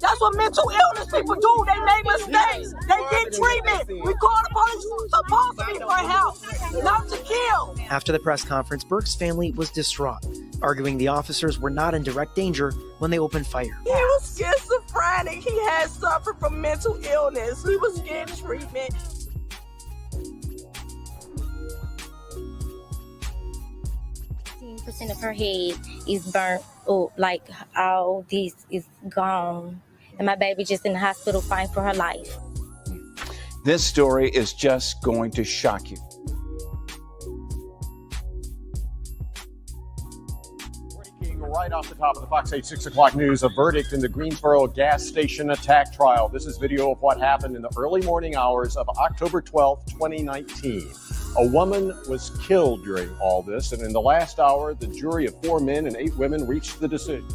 That's what mental illness people do. They make mistakes. They get treatment. We call the police supposed to be for help, not to kill. After the press conference, Burks' family was distraught, arguing the officers were not in direct danger when they opened fire. He was schizophrenic. He had suffered from mental illness. He was getting treatment. Percent of her head is burnt up, like all this is gone, and my baby just in the hospital fighting for her life. This story is just going to shock you. Breaking right off the top of the Fox 8 6 o'clock news, a verdict in the Greensboro gas station attack trial. This is video of what happened in the early morning hours of October 12th, 2019. A woman was killed during all this, and in the last hour, the jury of 4 men and 8 women reached the decision.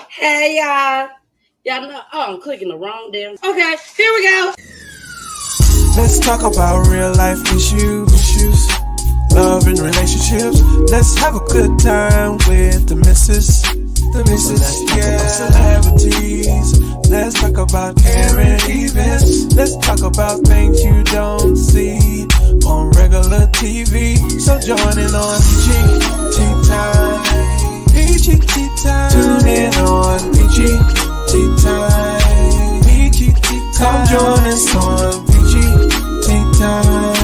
Hey, y'all. Y'all know, I'm clicking the wrong damn. Okay, here we go. Let's talk about real life issues, love and relationships. Let's have a good time with the missus, yeah. Celebrities. Let's talk about current events. Let's talk about things you don't see on regular TV. So join in on PGT Time. PGT Time. Tune in on PGT Time. PGT Time. Come join us on PGT Time.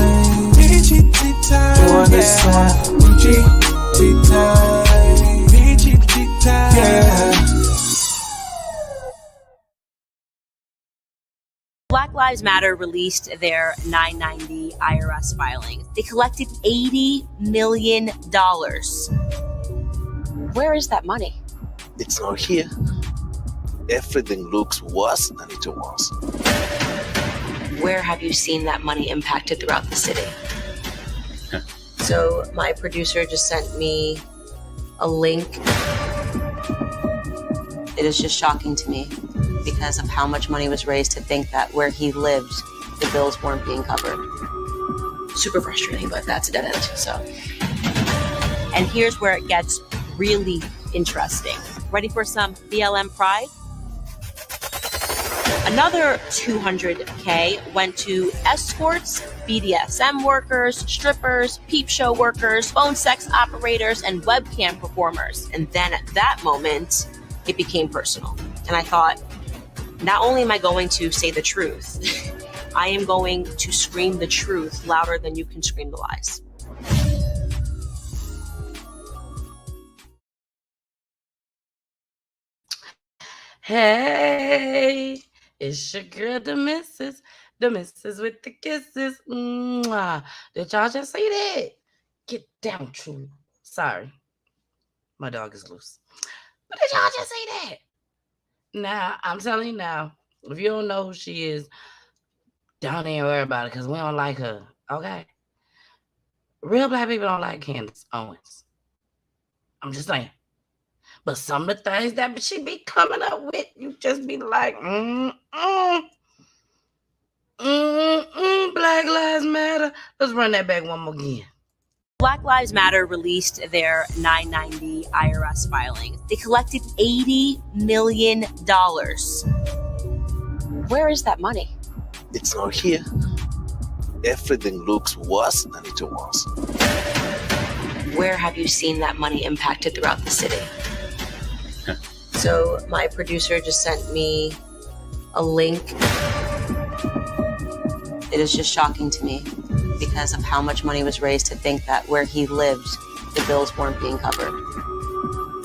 PGT Time. Join us on PGT Time. PGT Time. Yeah. Black Lives Matter released their 990 IRS filing. They collected $80 million. Where is that money? It's not here. Everything looks worse than it was. Where have you seen that money impacted throughout the city? So my producer just sent me a link. It is just shocking to me because of how much money was raised to think that where he lived, the bills weren't being covered. Super frustrating, but that's a dead end, so. And here's where it gets really interesting. Ready for some BLM pride? Another $200K went to escorts, BDSM workers, strippers, peep show workers, phone sex operators, and webcam performers. And then at that moment, it became personal. And I thought, not only am I going to say the truth, I am going to scream the truth louder than you can scream the lies. Hey, it's your girl, the missus with the kisses. Mwah. Did y'all just see that? Get down, True. Sorry, my dog is loose. But did y'all just see that? Now, I'm telling you now, if you don't know who she is, don't even worry about it because we don't like her, okay? Real black people don't like Candace Owens. I'm just saying. But some of the things that she be coming up with, you just be like, Black Lives Matter. Let's run that back one more again. Black Lives Matter released their 990 IRS filing. They collected $80 million. Where is that money? It's not here. Everything looks worse than it was. Where have you seen that money impacted throughout the city? So my producer just sent me a link. It is just shocking to me because of how much money was raised to think that where he lived, the bills weren't being covered.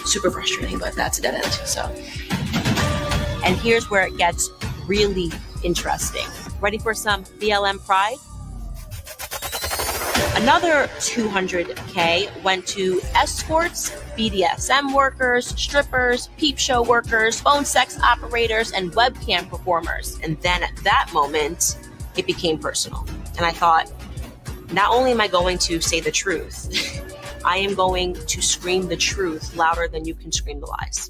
Super frustrating, but that's a dead end, so. And here's where it gets really interesting. Ready for some BLM pride? Another $200K went to escorts, BDSM workers, strippers, peep show workers, phone sex operators, and webcam performers. And then at that moment, it became personal. And I thought, not only am I going to say the truth, I am going to scream the truth louder than you can scream the lies.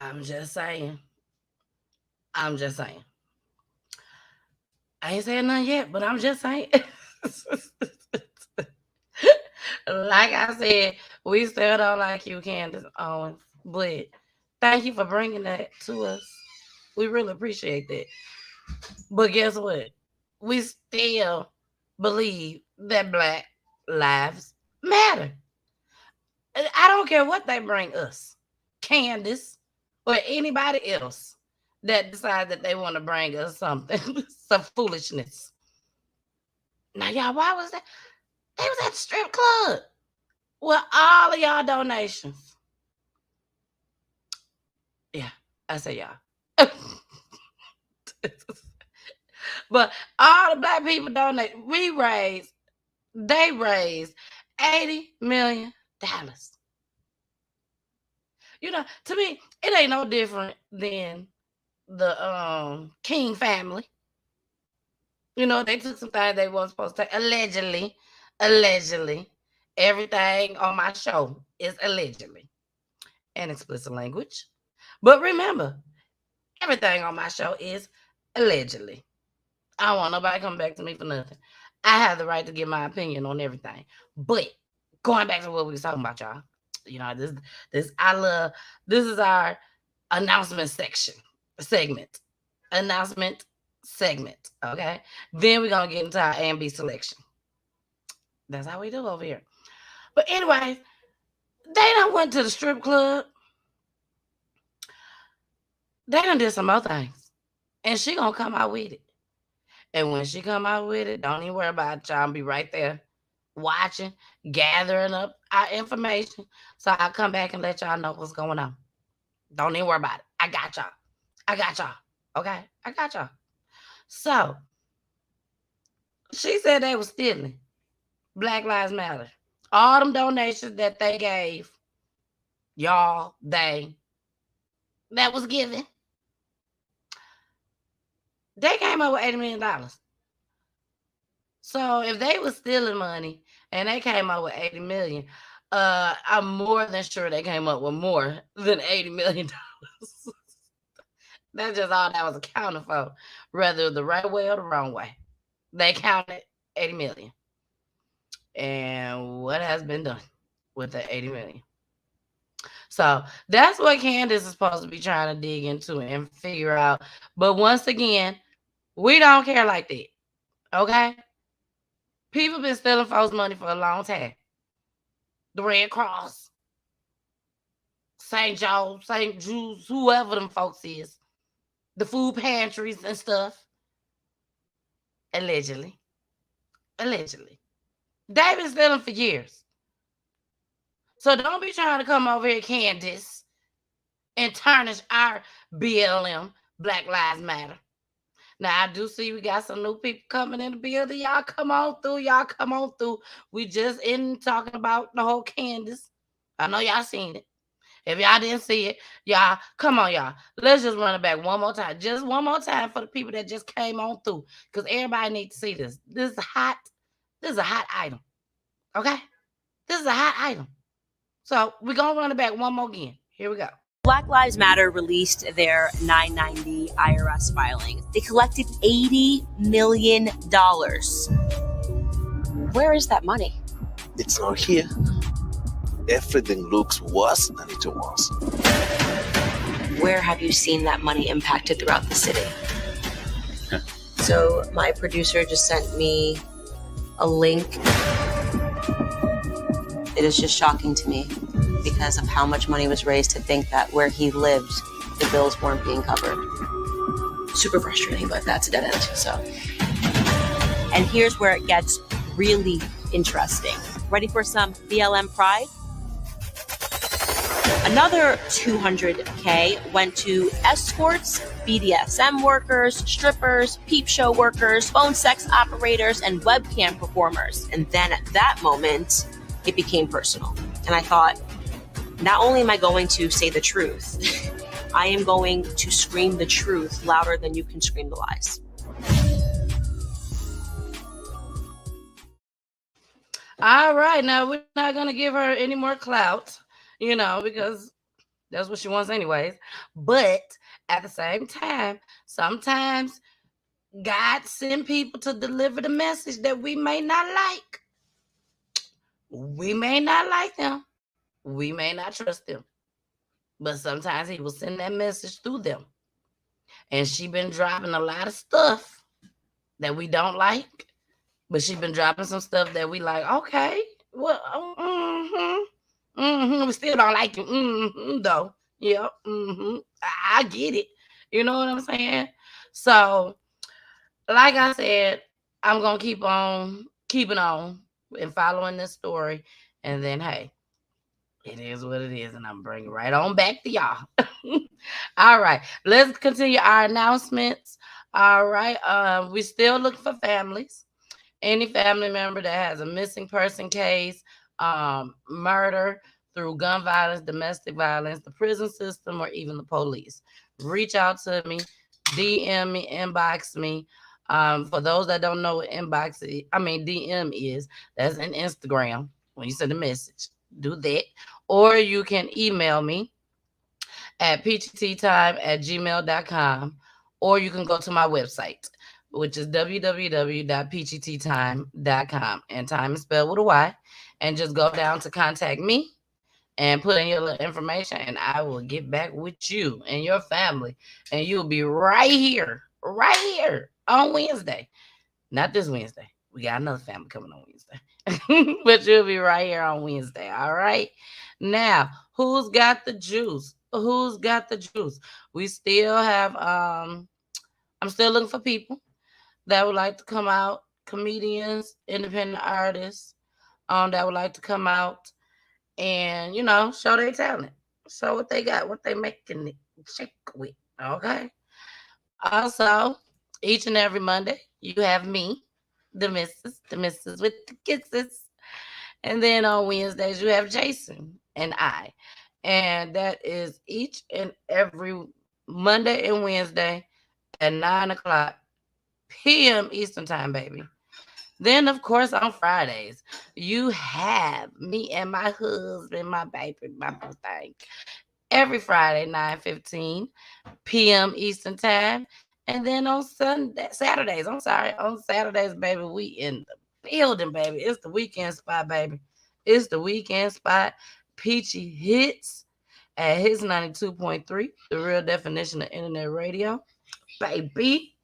I'm just saying. I'm just saying. I ain't saying nothing yet, but I'm just saying. Like I said, we still don't like you, Candace Owens. But thank you for bringing that to us. We really appreciate that. But guess what? We still believe that Black lives matter. I don't care what they bring us, Candace, or anybody else that decides that they want to bring us something, some foolishness. Now, y'all, why was that? They was at the strip club with all of y'all donations. Yeah, I say y'all. But all the Black people donate. They raised $80 million. You know, to me, it ain't no different than the King family. You know, they took some things they weren't supposed to take. Allegedly. Everything on my show is allegedly and explicit language. But remember, everything on my show is allegedly. I don't want nobody come back to me for nothing. I have the right to give my opinion on everything. But going back to what we was talking about, y'all. You know, this is our announcement segment. Announcement segment. Okay. Then we're gonna get into our A and B selection. That's how we do over here. But anyways, they done went to the strip club. They done did some other things. And she gonna come out with it. And when she come out with it, don't even worry about it, y'all. I'll be right there watching, gathering up our information. So I'll come back and let y'all know what's going on. Don't even worry about it. I got y'all. Okay? I got y'all. So she said they was stealing. Black Lives Matter. All them donations that they gave, y'all, that was given. They came up with $80 million. So if they was stealing money and they came up with $80 million, I'm more than sure they came up with more than $80 million. That's just all that was accounted for, whether the right way or the wrong way. They counted $80 million. And what has been done with the $80 million? So that's what Candace is supposed to be trying to dig into and figure out. But once again, we don't care like that. Okay? People been stealing folks' money for a long time. The Red Cross, St. Joe, St. Jude's, whoever them folks is. The food pantries and stuff. Allegedly. They've been stealing for years. So don't be trying to come over here, Candace, and tarnish our BLM, Black Lives Matter. Now, I do see we got some new people coming in the building. Y'all come on through. We just in talking about the whole Candace. I know y'all seen it. If y'all didn't see it, y'all, come on, y'all. Let's just run it back one more time. Just one more time for the people that just came on through. Because everybody needs to see this. This is a hot item. Okay? This is a hot item. So we're going to run it back one more again. Here we go. Black Lives Matter released their 990 IRS filing. They collected $80 million. Where is that money? It's not here. Everything looks worse than it was. Where have you seen that money impacted throughout the city? So my producer just sent me a link. It is just shocking to me because of how much money was raised to think that where he lived, the bills weren't being covered. Super frustrating, but that's a dead end. So, and here's where it gets really interesting. Ready for some BLM pride? Another $200K went to escorts, BDSM workers, strippers, peep show workers, phone sex operators, and webcam performers. And then at that moment, it became personal. And I thought, not only am I going to say the truth, I am going to scream the truth louder than you can scream the lies. All right, now we're not going to give her any more clout, because That's what she wants anyways. But at the same time, sometimes God send people to deliver the message that we may not like. We may not like them. We may not trust them. But sometimes he will send that message through them. And she been dropping a lot of stuff that we don't like. But she been dropping some stuff that we like, okay. Well, we still don't like you. Though. Yep. I get it. You know what I'm saying? So, like I said, I'm gonna keep on keeping on and following this story. And then hey, it is what it is, and I'm bringing right on back to y'all. All right, let's continue our announcements. All right, we still looking for families. Any family member that has a missing person case, murder through gun violence, domestic violence, the prison system, or even the police, reach out to me, DM me, inbox me. For those that don't know what DM is, that's an Instagram. When you send a message, do that. Or you can email me at peachttime@gmail.com, or you can go to my website, which is www.peachttime.com, and time is spelled with a Y, and just go down to contact me and put in your little information, and I will get back with you and your family, and you'll be right here on Wednesday. Not this Wednesday. We got another family coming on Wednesday. But you'll be right here on Wednesday. All right. Now, who's got the juice? Who's got the juice? We still have I'm still looking for people that would like to come out, comedians, independent artists, that would like to come out and show their talent. Show what they got, what they making it shake with. Okay. Also, each and every Monday, you have me, the missus with the kisses. And then on Wednesdays, you have Jason and I. And that is each and every Monday and Wednesday at 9 o'clock p.m. Eastern Time, baby. Then, of course, on Fridays, you have me and my husband, my baby, my birthday. Every Friday, 9:15 p.m. Eastern Time. And then on Saturdays, baby, we in the building, baby. It's the weekend spot, baby. It's the weekend spot. Peachy hits at his 92.3, the real definition of internet radio, baby.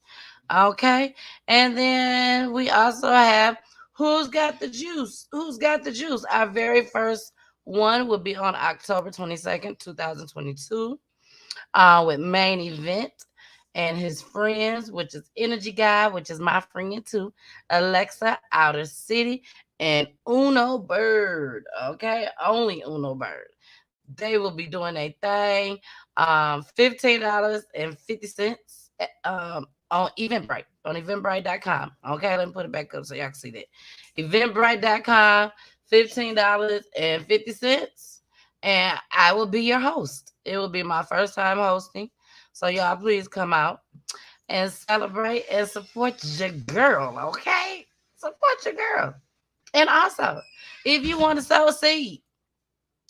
Okay. And then we also have Who's Got the Juice? Who's Got the Juice? Our very first one will be on October 22nd, 2022, with Main Event and his friends, which is Energy Guy, which is my friend too, Alexa, Outer City, and Uno Bird. Okay, only Uno Bird. They will be doing a thing. $15.50 on Eventbrite, on eventbrite.com. Okay, let me put it back up so y'all can see that. Eventbrite.com, $15.50. And I will be your host. It will be my first time hosting. So y'all please come out and celebrate and support your girl, okay? Support your girl. And also, if you want to sow a seed,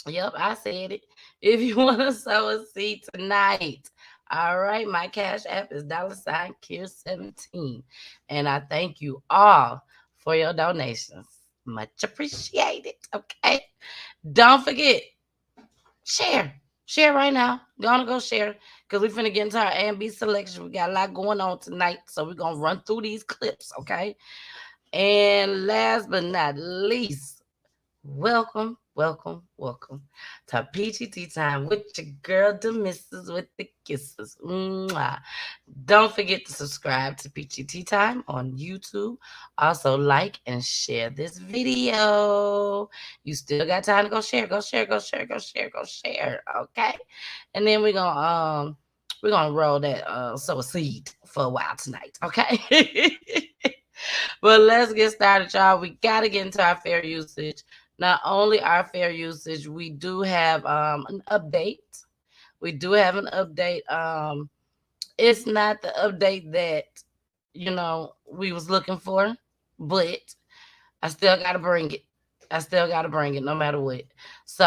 yep, I said it. If you want to sow a seed tonight, all right, my cash app is $Kier17. And I thank you all for your donations. Much appreciated, okay? Don't forget, share right now. Gonna go share because we finna get into our A&B selection. We got a lot going on tonight, so we're gonna run through these clips, okay? And last but not least, welcome to Peachy Tea Time with your girl, the missus with the kisses. Mwah. Don't forget to subscribe to Peachy Tea Time on YouTube. Also, like and share this video. You still got time to go share. Okay, and then we're gonna roll that sow a seed for a while tonight. Okay. But let's get started, y'all. We gotta get into our fair usage. Not only our fair usage, we do have an update. We do have an update. It's not the update that we was looking for, but I still gotta bring it. No matter what. So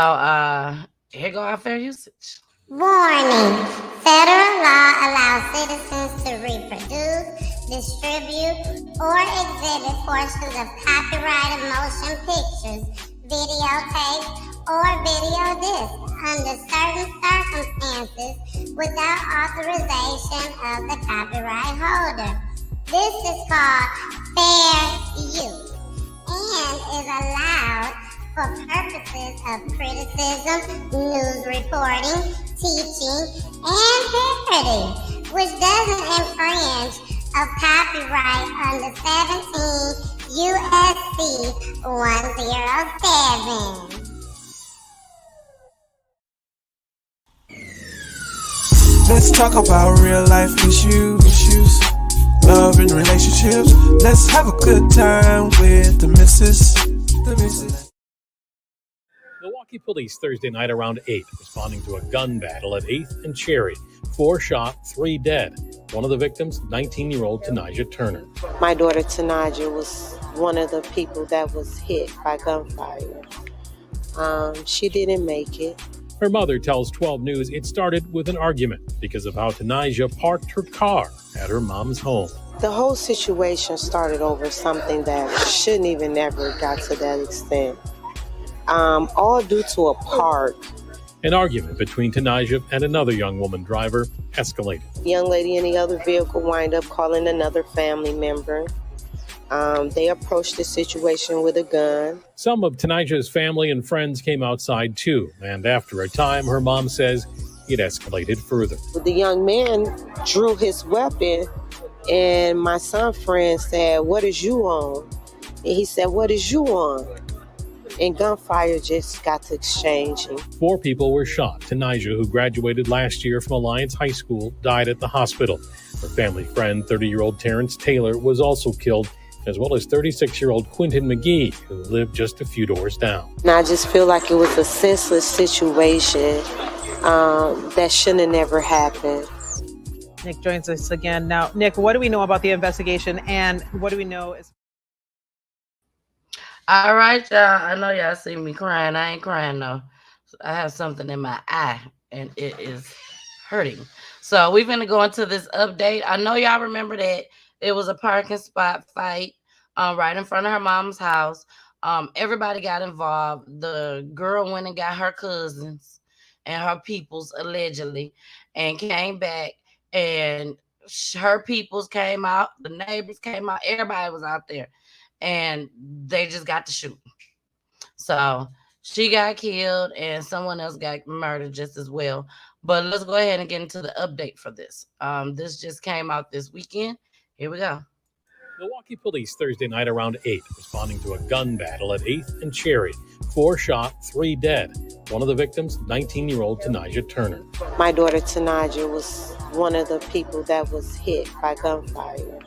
here go our fair usage. Warning. Federal law allows citizens to reproduce, distribute, or exhibit portions of copyrighted motion pictures, videotapes, or video discs under certain circumstances without authorization of the copyright holder. This is called fair use and is allowed for purposes of criticism, news reporting, teaching, and parody, which doesn't infringe of copyright under 17 U.S.C. 107. Let's talk about real life issues, love and relationships. Let's have a good time with the missus. Milwaukee police Thursday night around 8, responding to a gun battle at 8th and Cherry. 4 shot, 3 dead. One of the victims, 19-year-old Tanija Turner. My daughter Tanija was one of the people that was hit by gunfire. She didn't make it. Her mother tells 12 News it started with an argument because of how Tanija parked her car at her mom's home. The whole situation started over something that shouldn't even ever got to that extent. All due to a park. An argument between Tanija and another young woman driver escalated. The young lady in the other vehicle wind up calling another family member. They approached the situation with a gun. Some of Tanija's family and friends came outside too, and after a time, her mom says it escalated further. The young man drew his weapon, and my son's friend said, "What is you on?" And he said, "What is you on?" And gunfire just got to exchanging. 4 people were shot. Tanija, who graduated last year from Alliance High School, died at the hospital. Her family friend, 30-year-old Terrence Taylor, was also killed, as well as 36-year-old Quentin McGee, who lived just a few doors down. And I just feel like it was a senseless situation that shouldn't have never happened. Nick joins us again now. Nick, what do we know about the investigation, and what do we know? All right, y'all. I know y'all see me crying. I ain't crying, though. I have something in my eye, and it is hurting. So we're going to go into this update. I know y'all remember that it was a parking spot fight right in front of her mom's house. Everybody got involved. The girl went and got her cousins and her peoples, allegedly, and came back, and her peoples came out. The neighbors came out. Everybody was out there. And they just got to shoot. So she got killed and someone else got murdered just as well. But let's go ahead and get into the update for this. This just came out this weekend. Here we go. Milwaukee police Thursday night around 8, responding to a gun battle at 8th and Cherry. 4 shot, 3 dead. One of the victims, 19-year-old Tanija Turner. My daughter Tanija was one of the people that was hit by gunfire.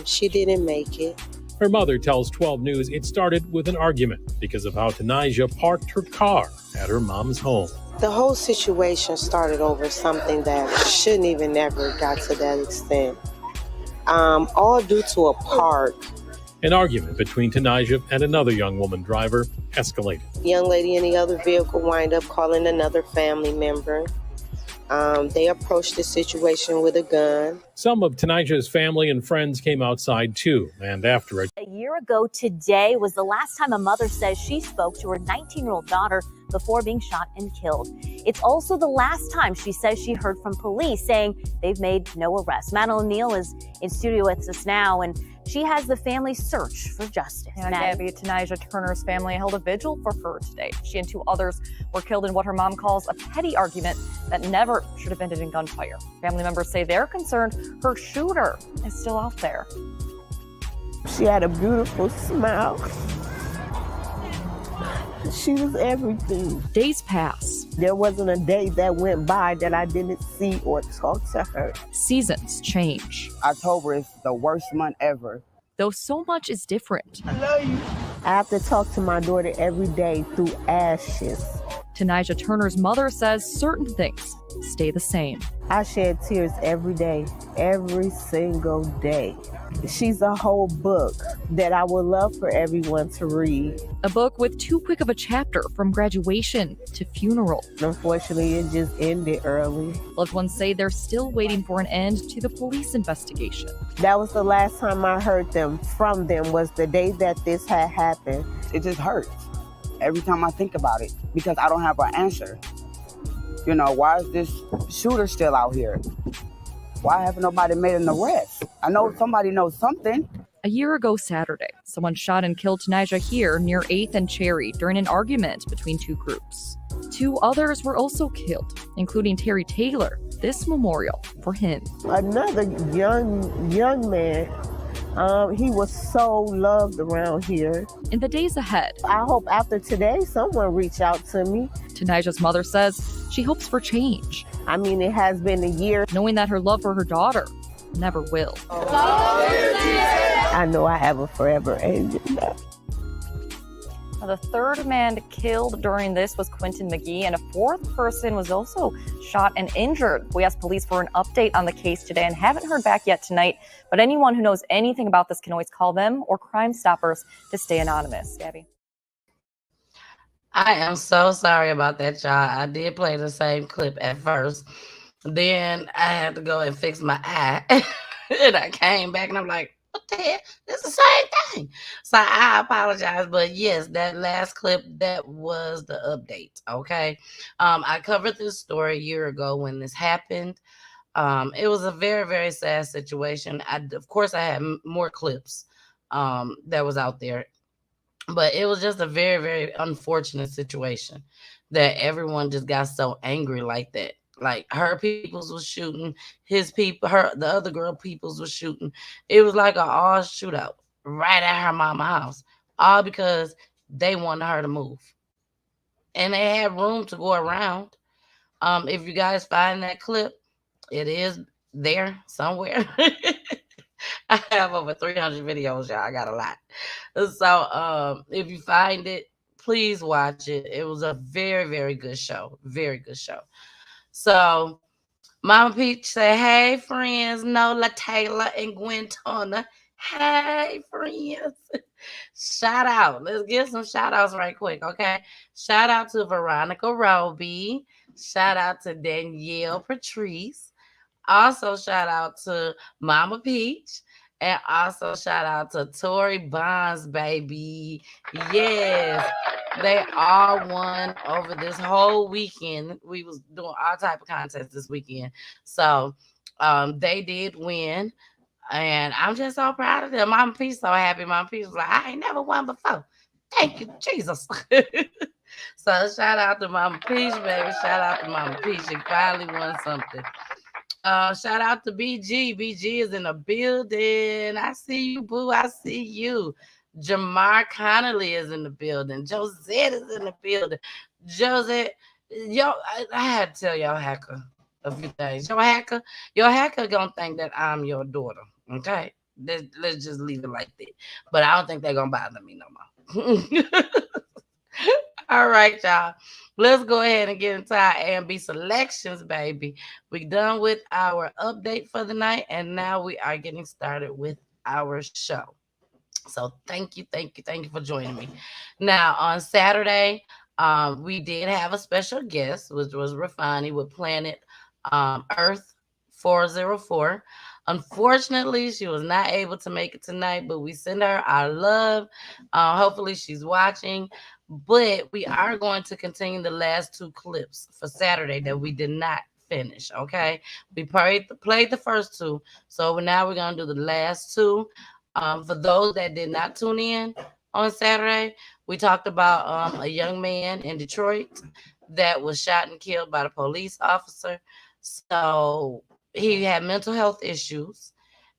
She didn't make it. Her mother tells 12 News it started with an argument because of how Tanija parked her car at her mom's home. The whole situation started over something that shouldn't even ever got to that extent. All due to a park. An argument between Tanija and another young woman driver escalated. The young lady in the other vehicle wind up calling another family member. They approached the situation with a gun. Some of Tanija's family and friends came outside too, and after a year ago today was the last time a mother says she spoke to her 19-year-old daughter before being shot and killed. It's also the last time she says she heard from police saying they've made no arrests. Madeline Neal is in studio with us now, and she has the family search for justice. And Gabby, Tanija Turner's family held a vigil for her today. She and 2 others were killed in what her mom calls a petty argument that never should have ended in gunfire. Family members say they're concerned her shooter is still out there. She had a beautiful smile. She was everything. Days pass. There wasn't a day that went by that I didn't see or talk to her. Seasons change. October is the worst month ever. Though so much is different. I love you. I have to talk to my daughter every day through ashes. Tanijah Turner's mother says certain things stay the same. I shed tears every day, every single day. She's a whole book that I would love for everyone to read. A book with too quick of a chapter from graduation to funeral. Unfortunately, it just ended early. Loved ones say they're still waiting for an end to the police investigation. That was the last time I heard from them was the day that this had happened. It just hurts every time I think about it because I don't have an answer. You know, why is this shooter still out here? Why haven't nobody made an arrest? I know somebody knows something. A year ago Saturday, someone shot and killed Tanijah here near 8th and Cherry during an argument between two groups. 2 others were also killed, including Terry Taylor. This memorial for him. Another young man. He was so loved around here. In the days ahead, I hope after today someone reach out to me. Tanijah's mother says she hopes for change. I mean, it has been a year. Knowing that her love for her daughter never will. I know I have a forever angel now. Now, the third man killed during this was Quentin McGee, and a fourth person was also shot and injured. We asked police for an update on the case today and haven't heard back yet tonight, but anyone who knows anything about this can always call them or Crime Stoppers to stay anonymous. Gabby? I am so sorry about that, y'all. I did play the same clip at first. Then I had to go and fix my eye. And I came back and I'm like, what the hell? It's the same thing. So I apologize. But yes, that last clip, that was the update. Okay. I covered this story a year ago when this happened. It was a very, very sad situation. Of course, I had more clips that was out there. But it was just a very, very unfortunate situation that everyone just got so angry like that. Like her peoples was shooting, his people, the other girl peoples was shooting. It was like an all shootout right at her mama house, all because they wanted her to move. And they had room to go around. If you guys find that clip, it is there somewhere. I have over 300 videos, y'all. I got a lot. So if you find it, please watch it. It was a very, very good show. Very good show. So Mama Peach said, hey, friends, Nola Taylor and Gwen Turner. Hey, friends. Shout out. Let's get some shout outs right quick, okay? Shout out to Veronica Roby. Shout out to Danielle Patrice. Also, shout out to Mama Peach. And also shout out to Tori Bonds, baby. Yes, they all won over this whole weekend. We was doing all type of contests this weekend. So they did win. And I'm just so proud of them. Mama Peach so happy. Mama Peach was like, I ain't never won before. Thank you, Jesus. So shout out to Mama Peach, baby. Shout out to Mama Peach. She finally won something. Shout out to BG. BG is in the building. I see you, boo. I see you. Jamar Connolly is in the building. Josette is in the building. Josette, I had to tell your hacker a few things. Your hacker gonna think that I'm your daughter. Okay? Let's just leave it like that. But I don't think they're gonna bother me no more. All right, y'all. Let's go ahead and get into our A&B selections, baby. We're done with our update for the night, and now we are getting started with our show. So thank you for joining me. Now, on Saturday, we did have a special guest, which was REFONI with Planet Earth 404. Unfortunately, she was not able to make it tonight, but we send her our love. Hopefully, she's watching. But we are going to continue the last 2 clips for Saturday that we did not finish, okay? We played the first 2, so now we're going to do the last 2. For those that did not tune in on Saturday, we talked about a young man in Detroit that was shot and killed by the police officer. So he had mental health issues,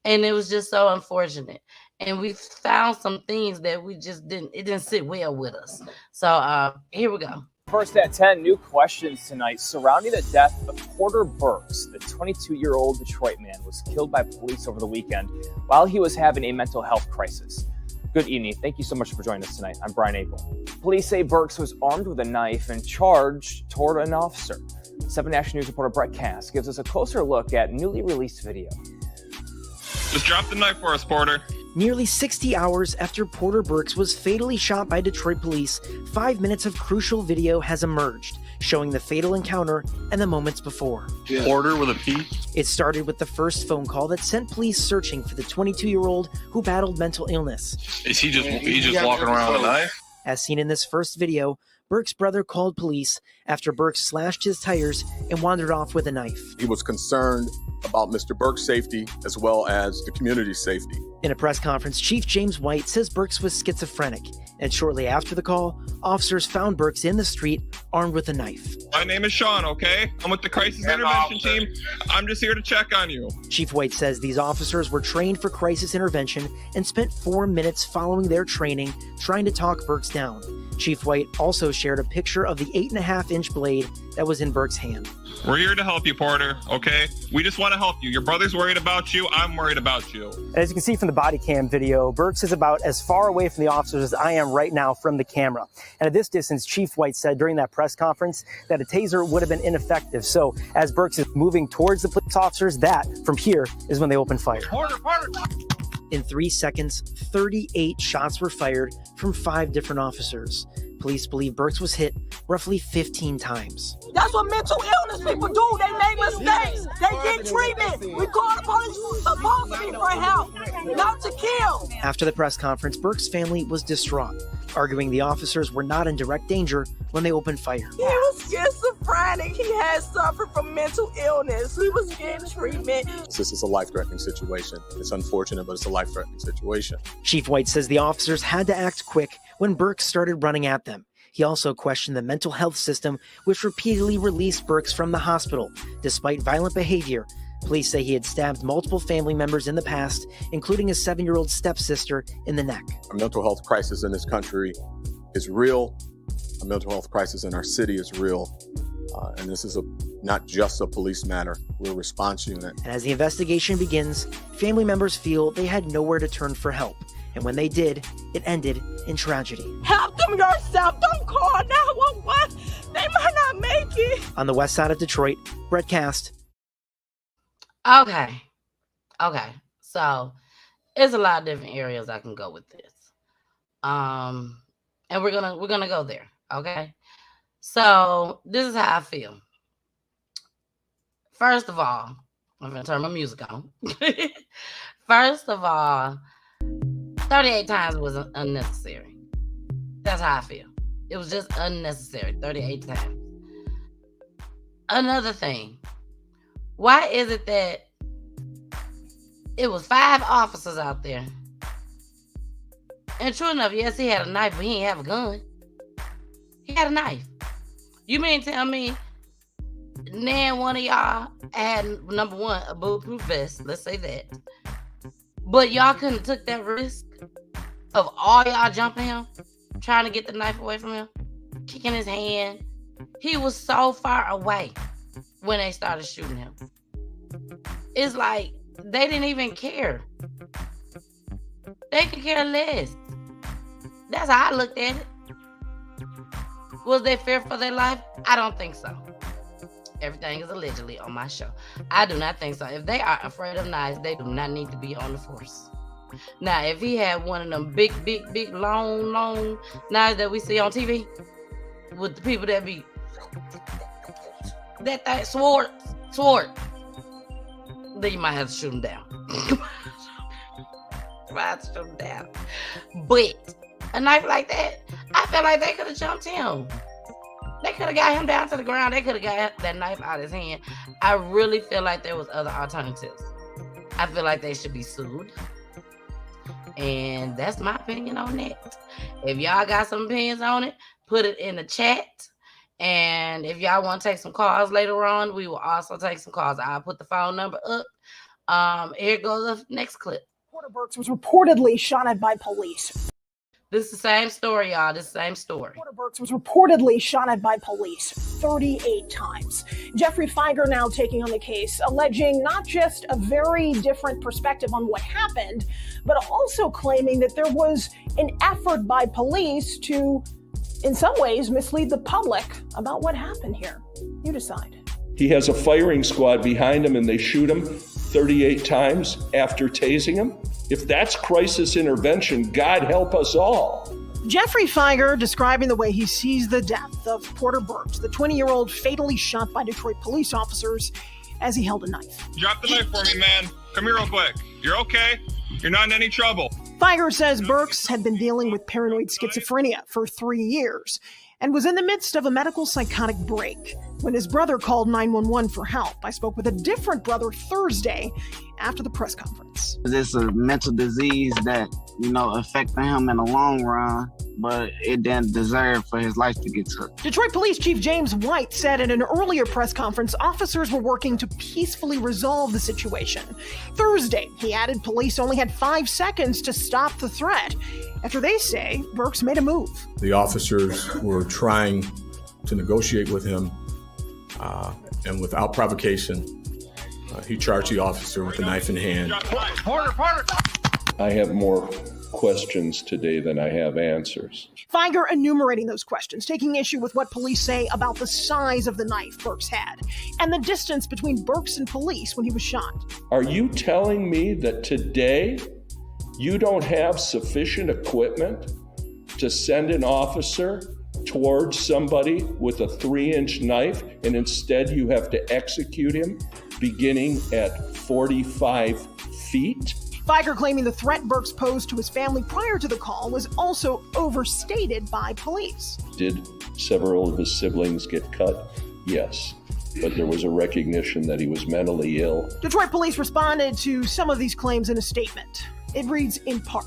and it was just so unfortunate. And we found some things that we just didn't sit well with us. So here we go. First at 10, new questions tonight surrounding the death of Porter Burks. The 22-year-old Detroit man was killed by police over the weekend while he was having a mental health crisis. Good evening. Thank you so much for joining us tonight. I'm Brian April. Police say Burks was armed with a knife and charged toward an officer. 7 Action News reporter Brett Cass gives us a closer look at newly released video. Just drop the knife for us, Porter. Nearly 60 hours after Porter Burks was fatally shot by Detroit police, 5 minutes of crucial video has emerged, showing the fatal encounter and the moments before. Yeah. Porter with a P? It started with the first phone call that sent police searching for the 22-year-old who battled mental illness. Is he just walking around with a knife? As seen in this first video, Burks' brother called police after Burks slashed his tires and wandered off with a knife. He was concerned about Mr. Burks' safety as well as the community's safety. In a press conference, Chief James White says Burks was schizophrenic, and shortly after the call, officers found Burks in the street armed with a knife. My name is Sean, okay? I'm with the crisis intervention team. I'm just here to check on you. Chief White says these officers were trained for crisis intervention and spent 4 minutes following their training trying to talk Burks down. Chief White also shared a picture of the 8.5-inch blade that was in Burks' hand. We're here to help you, Porter, okay? We just want to help you. Your brother's worried about you. I'm worried about you. As you can see from the body cam video, Burks is about as far away from the officers as I am right now from the camera. And at this distance, Chief White said during that press conference that a taser would have been ineffective. So as Burks is moving towards the police officers, that from here is when they open fire. Porter! In 3 seconds, 38 shots were fired from 5 different officers. Police believe Burks was hit roughly 15 times. That's what mental illness people do. They make mistakes. They get treatment. We call the police supposed to be for help, not to kill. After the press conference, Burks' family was distraught, arguing the officers were not in direct danger when they opened fire. He was schizophrenic. He had suffered from mental illness. He was getting treatment. This is a life-threatening situation. It's unfortunate, but it's a life-threatening situation. Chief White says the officers had to act quick when Burks started running at them. He also questioned the mental health system, which repeatedly released Burks from the hospital, despite violent behavior. Police say he had stabbed multiple family members in the past, including his 7-year-old stepsister in the neck. A mental health crisis in this country is real. A mental health crisis in our city is real. And this is not just a police matter. We're a response unit. And as the investigation begins, family members feel they had nowhere to turn for help. And when they did, it ended in tragedy. Help them yourself. Don't call 911. They might not make it. On the west side of Detroit, Brett Cast. Okay. So there's a lot of different areas I can go with this. And we're gonna go there. Okay. So this is how I feel. First of all, I'm gonna turn my music on. First of all, 38 times was unnecessary. That's how I feel. It was just unnecessary. 38 times. Another thing. Why is it that it was 5 officers out there? And true enough, yes, he had a knife, but he didn't have a gun. He had a knife. You mean tell me nan one of y'all had, number one, a bulletproof vest, let's say that. But y'all couldn't have took that risk of all y'all jumping him, trying to get the knife away from him, kicking his hand. He was so far away when they started shooting him. It's like they didn't even care. They could care less. That's how I looked at it. Was they fear for their life? I don't think so. Everything is allegedly on my show. I do not think so. If they are afraid of knives, they do not need to be on the force. Now, if he had one of them big, long knives that we see on TV, with the people that be that thing, sword, then you might have to shoot him down. But a knife like that, I feel like they could have jumped him. They could have got him down to the ground. They could have got that knife out of his hand. I really feel like there was other alternatives. I feel like they should be sued. And that's my opinion on that. If y'all got some opinions on it, put it in the chat. And if y'all want to take some calls later on, we will also take some calls. I'll put the phone number up. Here goes the next clip. Porter Burks was reportedly shot at by police. This is the same story, y'all. This is the same story. Porter Burks was reportedly shot at by police 38 times. Jeffrey Feiger now taking on the case, alleging not just a very different perspective on what happened, but also claiming that there was an effort by police to, in some ways, mislead the public about what happened here. You decide. He has a firing squad behind him and they shoot him 38 times after tasing him. If that's crisis intervention, God help us all. Jeffrey Feiger describing the way he sees the death of Porter Burks, the 20-year-old fatally shot by Detroit police officers as he held a knife. Drop the knife for me, man. Come here real quick. You're okay? You're not in any trouble. Feiger says Burks had been dealing with paranoid schizophrenia for 3 years and was in the midst of a medical psychotic break when his brother called 911 for help. I spoke with a different brother Thursday after the press conference. It's a mental disease that, affected him in the long run, but it didn't deserve for his life to get took. Detroit Police Chief James White said at an earlier press conference officers were working to peacefully resolve the situation. Thursday, he added police only had 5 seconds to stop the threat after they say Burks made a move. The officers were trying to negotiate with him, and without provocation, he charged the officer with a knife in hand. I have more questions today than I have answers. Feiger enumerating those questions, taking issue with what police say about the size of the knife Burks had and the distance between Burks and police when he was shot. Are you telling me that today you don't have sufficient equipment to send an officer towards somebody with a 3-inch knife and instead you have to execute him beginning at 45 feet? Feiger claiming the threat Burks posed to his family prior to the call was also overstated by police. Did several of his siblings get cut? Yes. But there was a recognition that he was mentally ill. Detroit police responded to some of these claims in a statement. It reads in part,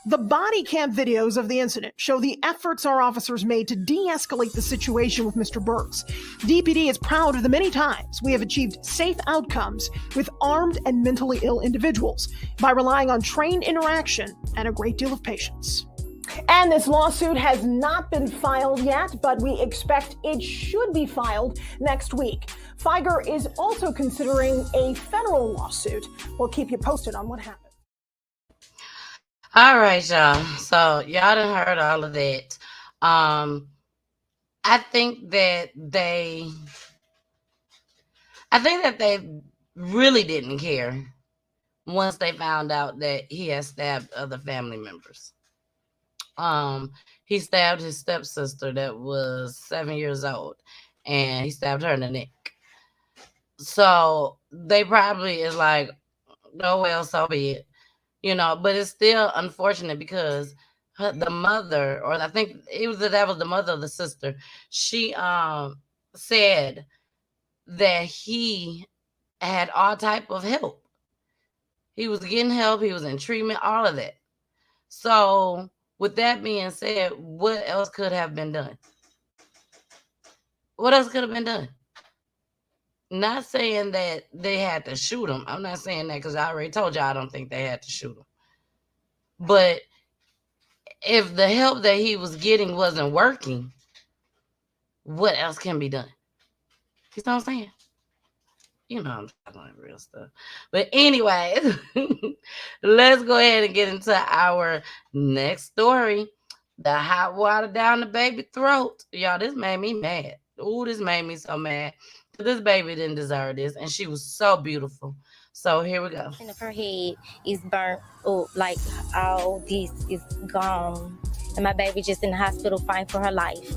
"The body cam videos of the incident show the efforts our officers made to de-escalate the situation with Mr. Burks. DPD is proud of the many times we have achieved safe outcomes with armed and mentally ill individuals by relying on trained interaction and a great deal of patience." And this lawsuit has not been filed yet, but we expect it should be filed next week. Feiger is also considering a federal lawsuit. We'll keep you posted on what happens. All right, y'all. So y'all done heard all of that. I think that they really didn't care once they found out that he had stabbed other family members. He stabbed his stepsister that was 7 years old, and he stabbed her in the neck. So they probably is like, oh, well, so be it. But it's still unfortunate because the mother, or I think that was the mother of the sister, she said that he had all type of help. He was getting help. He was in treatment, all of that. So with that being said, what else could have been done? What else could have been done? Not saying that they had to shoot him. I'm not saying that because I already told you I don't think they had to shoot him. But if the help that he was getting wasn't working, what else can be done? You know what I'm saying? I'm talking about real stuff. But anyway, let's go ahead and get into our next story. The hot water down the baby's throat. Y'all, this made me mad. Ooh, this made me so mad. This baby didn't deserve this, and she was so beautiful. So here we go. Of her head is burnt up, like all this is gone, and my baby just in the hospital fighting for her life.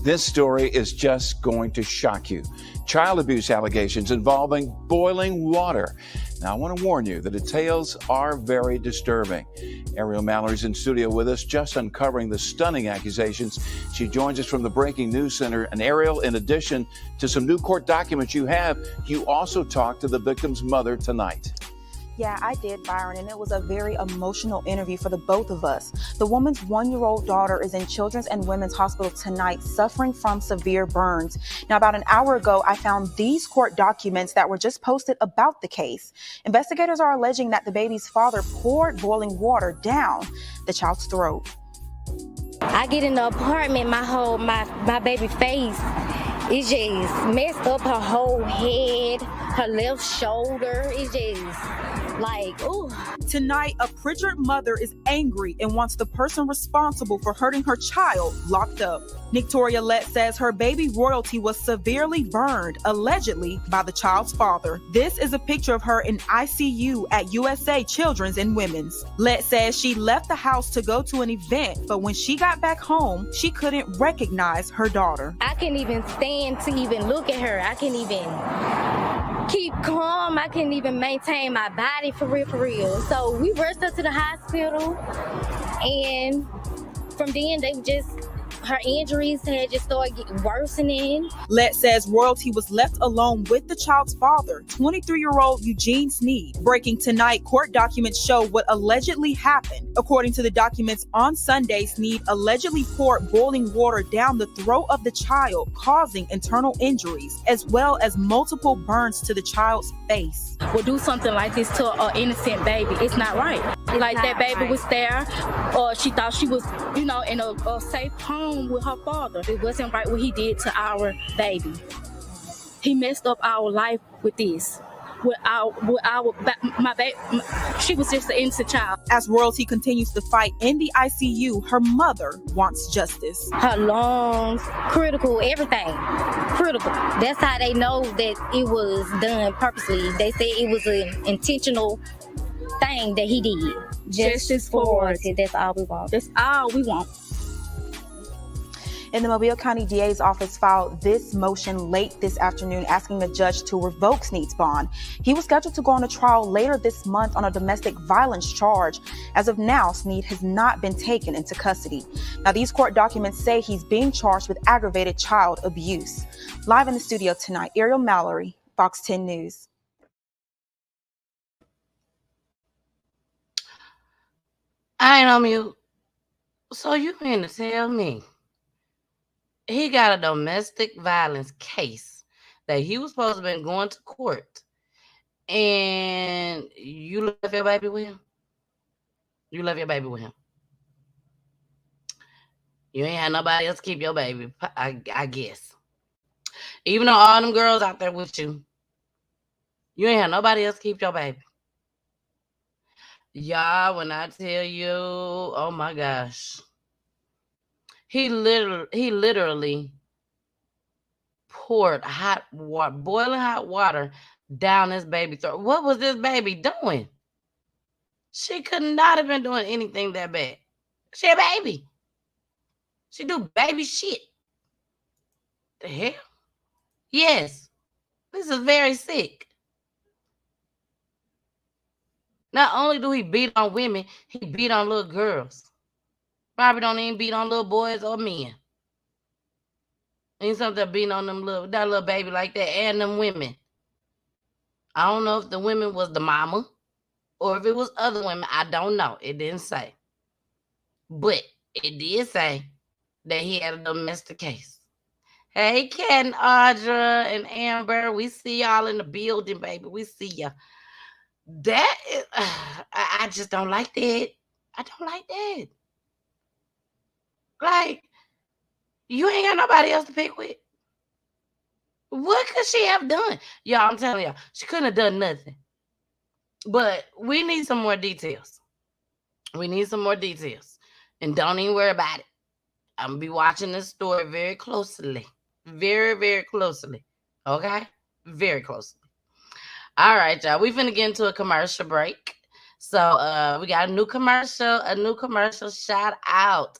This story is just going to shock you. Child abuse allegations involving boiling water. Now, I want to warn you, the details are very disturbing. Ariel Mallory's in studio with us, just uncovering the stunning accusations. She joins us from the Breaking News Center. And Ariel, in addition to some new court documents you also talked to the victim's mother tonight. Yeah, I did, Byron, and it was a very emotional interview for the both of us. The woman's 1-year-old daughter is in Children's and Women's Hospital tonight, suffering from severe burns. Now, about an hour ago, I found these court documents that were just posted about the case. Investigators are alleging that the baby's father poured boiling water down the child's throat. I get in the apartment, my baby face It just messed up her whole head, her left shoulder. It just like, ooh. Tonight, a Pritchard mother is angry and wants the person responsible for hurting her child locked up. Victoria Lett says her baby Royalty was severely burned, allegedly, by the child's father. This is a picture of her in ICU at USA Children's and Women's. Lett says she left the house to go to an event, but when she got back home, she couldn't recognize her daughter. I can't even stand to even look at her. I can't even keep calm. I couldn't even maintain my body for real. So we rushed her to the hospital, and from then her injuries had just started getting worsening. Lett says Royalty was left alone with the child's father, 23-year-old Eugene Sneed. Breaking tonight, court documents show what allegedly happened. According to the documents, on Sunday, Sneed allegedly poured boiling water down the throat of the child, causing internal injuries, as well as multiple burns to the child's face. Would do something like this to an innocent baby. It's not right. That baby was there, or she thought she was, in a safe home with her father. It wasn't right what he did to our baby. He messed up our life with this. She was just an innocent child. As Royalty continues to fight in the ICU, her mother wants justice. Her lungs, critical, everything. Critical. That's how they know that it was done purposely. They say it was an intentional thing that he did. Justice for Royalty. That's all we want. That's all we want. And the Mobile County DA's office filed this motion late this afternoon asking the judge to revoke Sneed's bond. He was scheduled to go on a trial later this month on a domestic violence charge. As of now, Sneed has not been taken into custody. Now, these court documents say he's being charged with aggravated child abuse. Live in the studio tonight, Ariel Mallory, Fox 10 News. I ain't on mute. So you mean to tell me he got a domestic violence case that he was supposed to have been going to court, and you left your baby with him? You left your baby with him. You ain't had nobody else keep your baby, I guess. Even though all them girls out there with you, you ain't had nobody else keep your baby. Y'all, when I tell you, oh my gosh. He literally poured hot water, boiling hot water down this baby's throat. What was this baby doing? She could not have been doing anything that bad. She a baby. She do baby shit. The hell? Yes. This is very sick. Not only do he beat on women, he beat on little girls. Probably don't even beat on little boys or men. Ain't something beating on that little baby like that and them women. I don't know if the women was the mama or if it was other women. I don't know. It didn't say. But it did say that he had a domestic case. Hey, Ken, Audra, and Amber, we see y'all in the building, baby. We see ya. That is, I just don't like that. I don't like that. Like, you ain't got nobody else to pick with. What could she have done? Y'all, I'm telling y'all, she couldn't have done nothing. But we need some more details. We need some more details. And don't even worry about it. I'm going to be watching this story very closely. Very, very closely. Okay? Very closely. All right, y'all. We finna get into a commercial break. So we got a new commercial. Shout out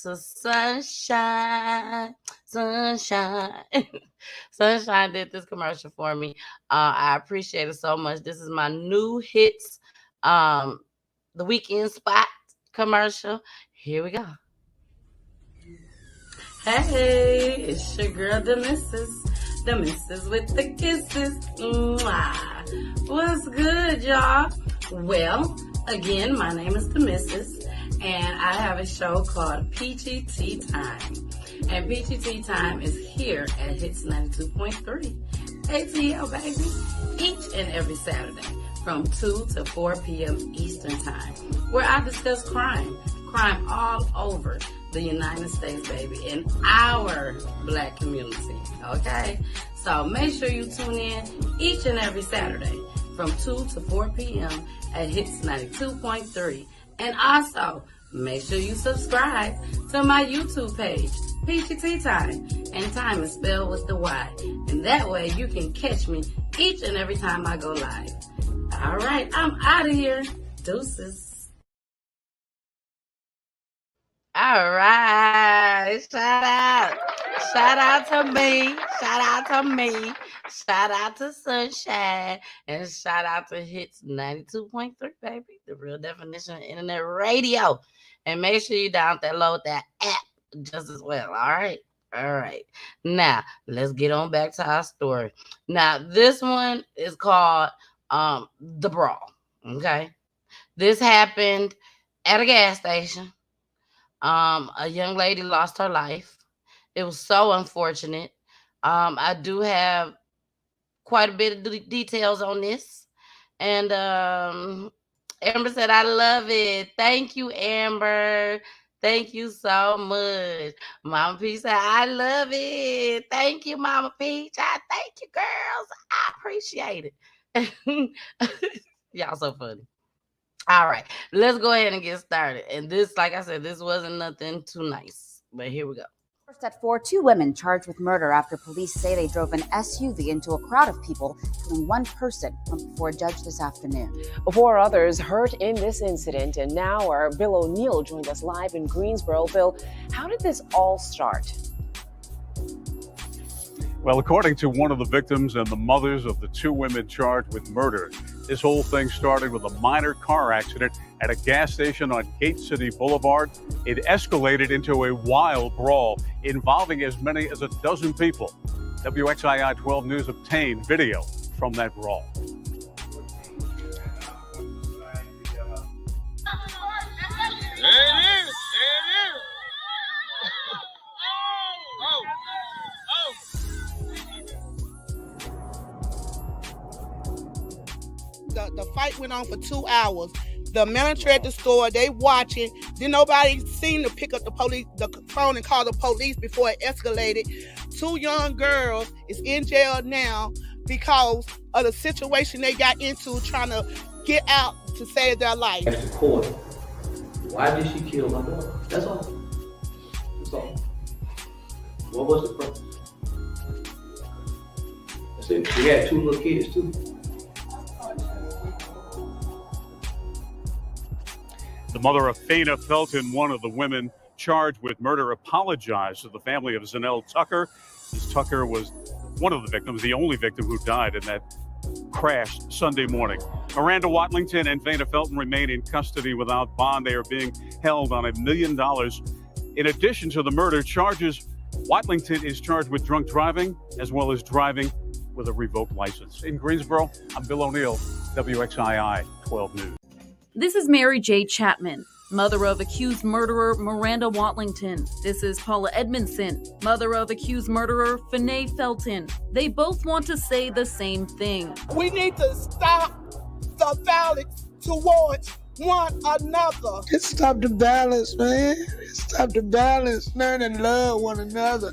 to Sunshine. Sunshine did this commercial for me. I appreciate it so much. This is my new hits, the weekend spot commercial. Here we go. Hey, it's your girl, the missus with the kisses. Mwah. What's good, y'all? Well, again, my name is the missus, and I have a show called PGT Time. And PGT Time is here at Hits 92.3. ATL, baby. Each and every Saturday from 2 to 4 p.m. Eastern Time, where I discuss crime all over the United States, baby, in our Black community, okay? So make sure you tune in each and every Saturday from 2 to 4 p.m. at Hits 92.3. And also, make sure you subscribe to my YouTube page, PGT Time, and time is spelled with the Y. And that way you can catch me each and every time I go live. All right, I'm out of here. Deuces. All right, shout out to me, shout out to Sunshine, and shout out to Hits 92.3, baby, the real definition of internet radio. And make sure you download that app just as well. All right. Now let's get on back to our story. Now this one is called the BRAWL. Okay, this happened at a gas station. A young lady lost her life. It was so unfortunate. I do have quite a bit of details on this. And Amber said, I love it. Thank you, Amber. Thank you so much. Mama Peach said, I love it. Thank you, Mama Peach. Thank you, girls. I appreciate it. Y'all so funny. All right, let's go ahead and get started. And this, like I said, this wasn't nothing too nice, but here we go. First at 4, 2 women charged with murder after police say they drove an SUV into a crowd of people, killing one person, went before a judge this afternoon. 4 others hurt in this incident, and now our Bill O'Neill joined us live in Greensboro. Bill, how did this all start? Well, according to one of the victims and the mothers of the 2 women charged with murder, this whole thing started with a minor car accident at a gas station on Gate City Boulevard. It escalated into a wild brawl involving as many as a dozen people. WXII 12 News obtained video from that brawl. The fight went on for 2 hours. The manager at the store, they watching. Then nobody seemed to pick up the phone and call the police before it escalated. 2 young girls is in jail now because of the situation they got into trying to get out to save their life. Ask the court, why did she kill my daughter? That's all. That's all. What was the purpose? I said, we had 2 little kids too. The mother of Fana Felton, one of the women charged with murder, apologized to the family of Zanelle Tucker. Ms. Tucker was one of the victims, the only victim who died in that crash Sunday morning. Miranda Watlington and Fana Felton remain in custody without bond. They are being held on $1 million. In addition to the murder charges, Watlington is charged with drunk driving as well as driving with a revoked license. In Greensboro, I'm Bill O'Neill, WXII 12 News. This is Mary J. Chapman, mother of accused murderer Miranda Watlington. This is Paula Edmondson, mother of accused murderer Fana Felton. They both want to say the same thing. We need to stop the violence towards one another. Just stop the violence, man. Stop the violence. Learn and love one another.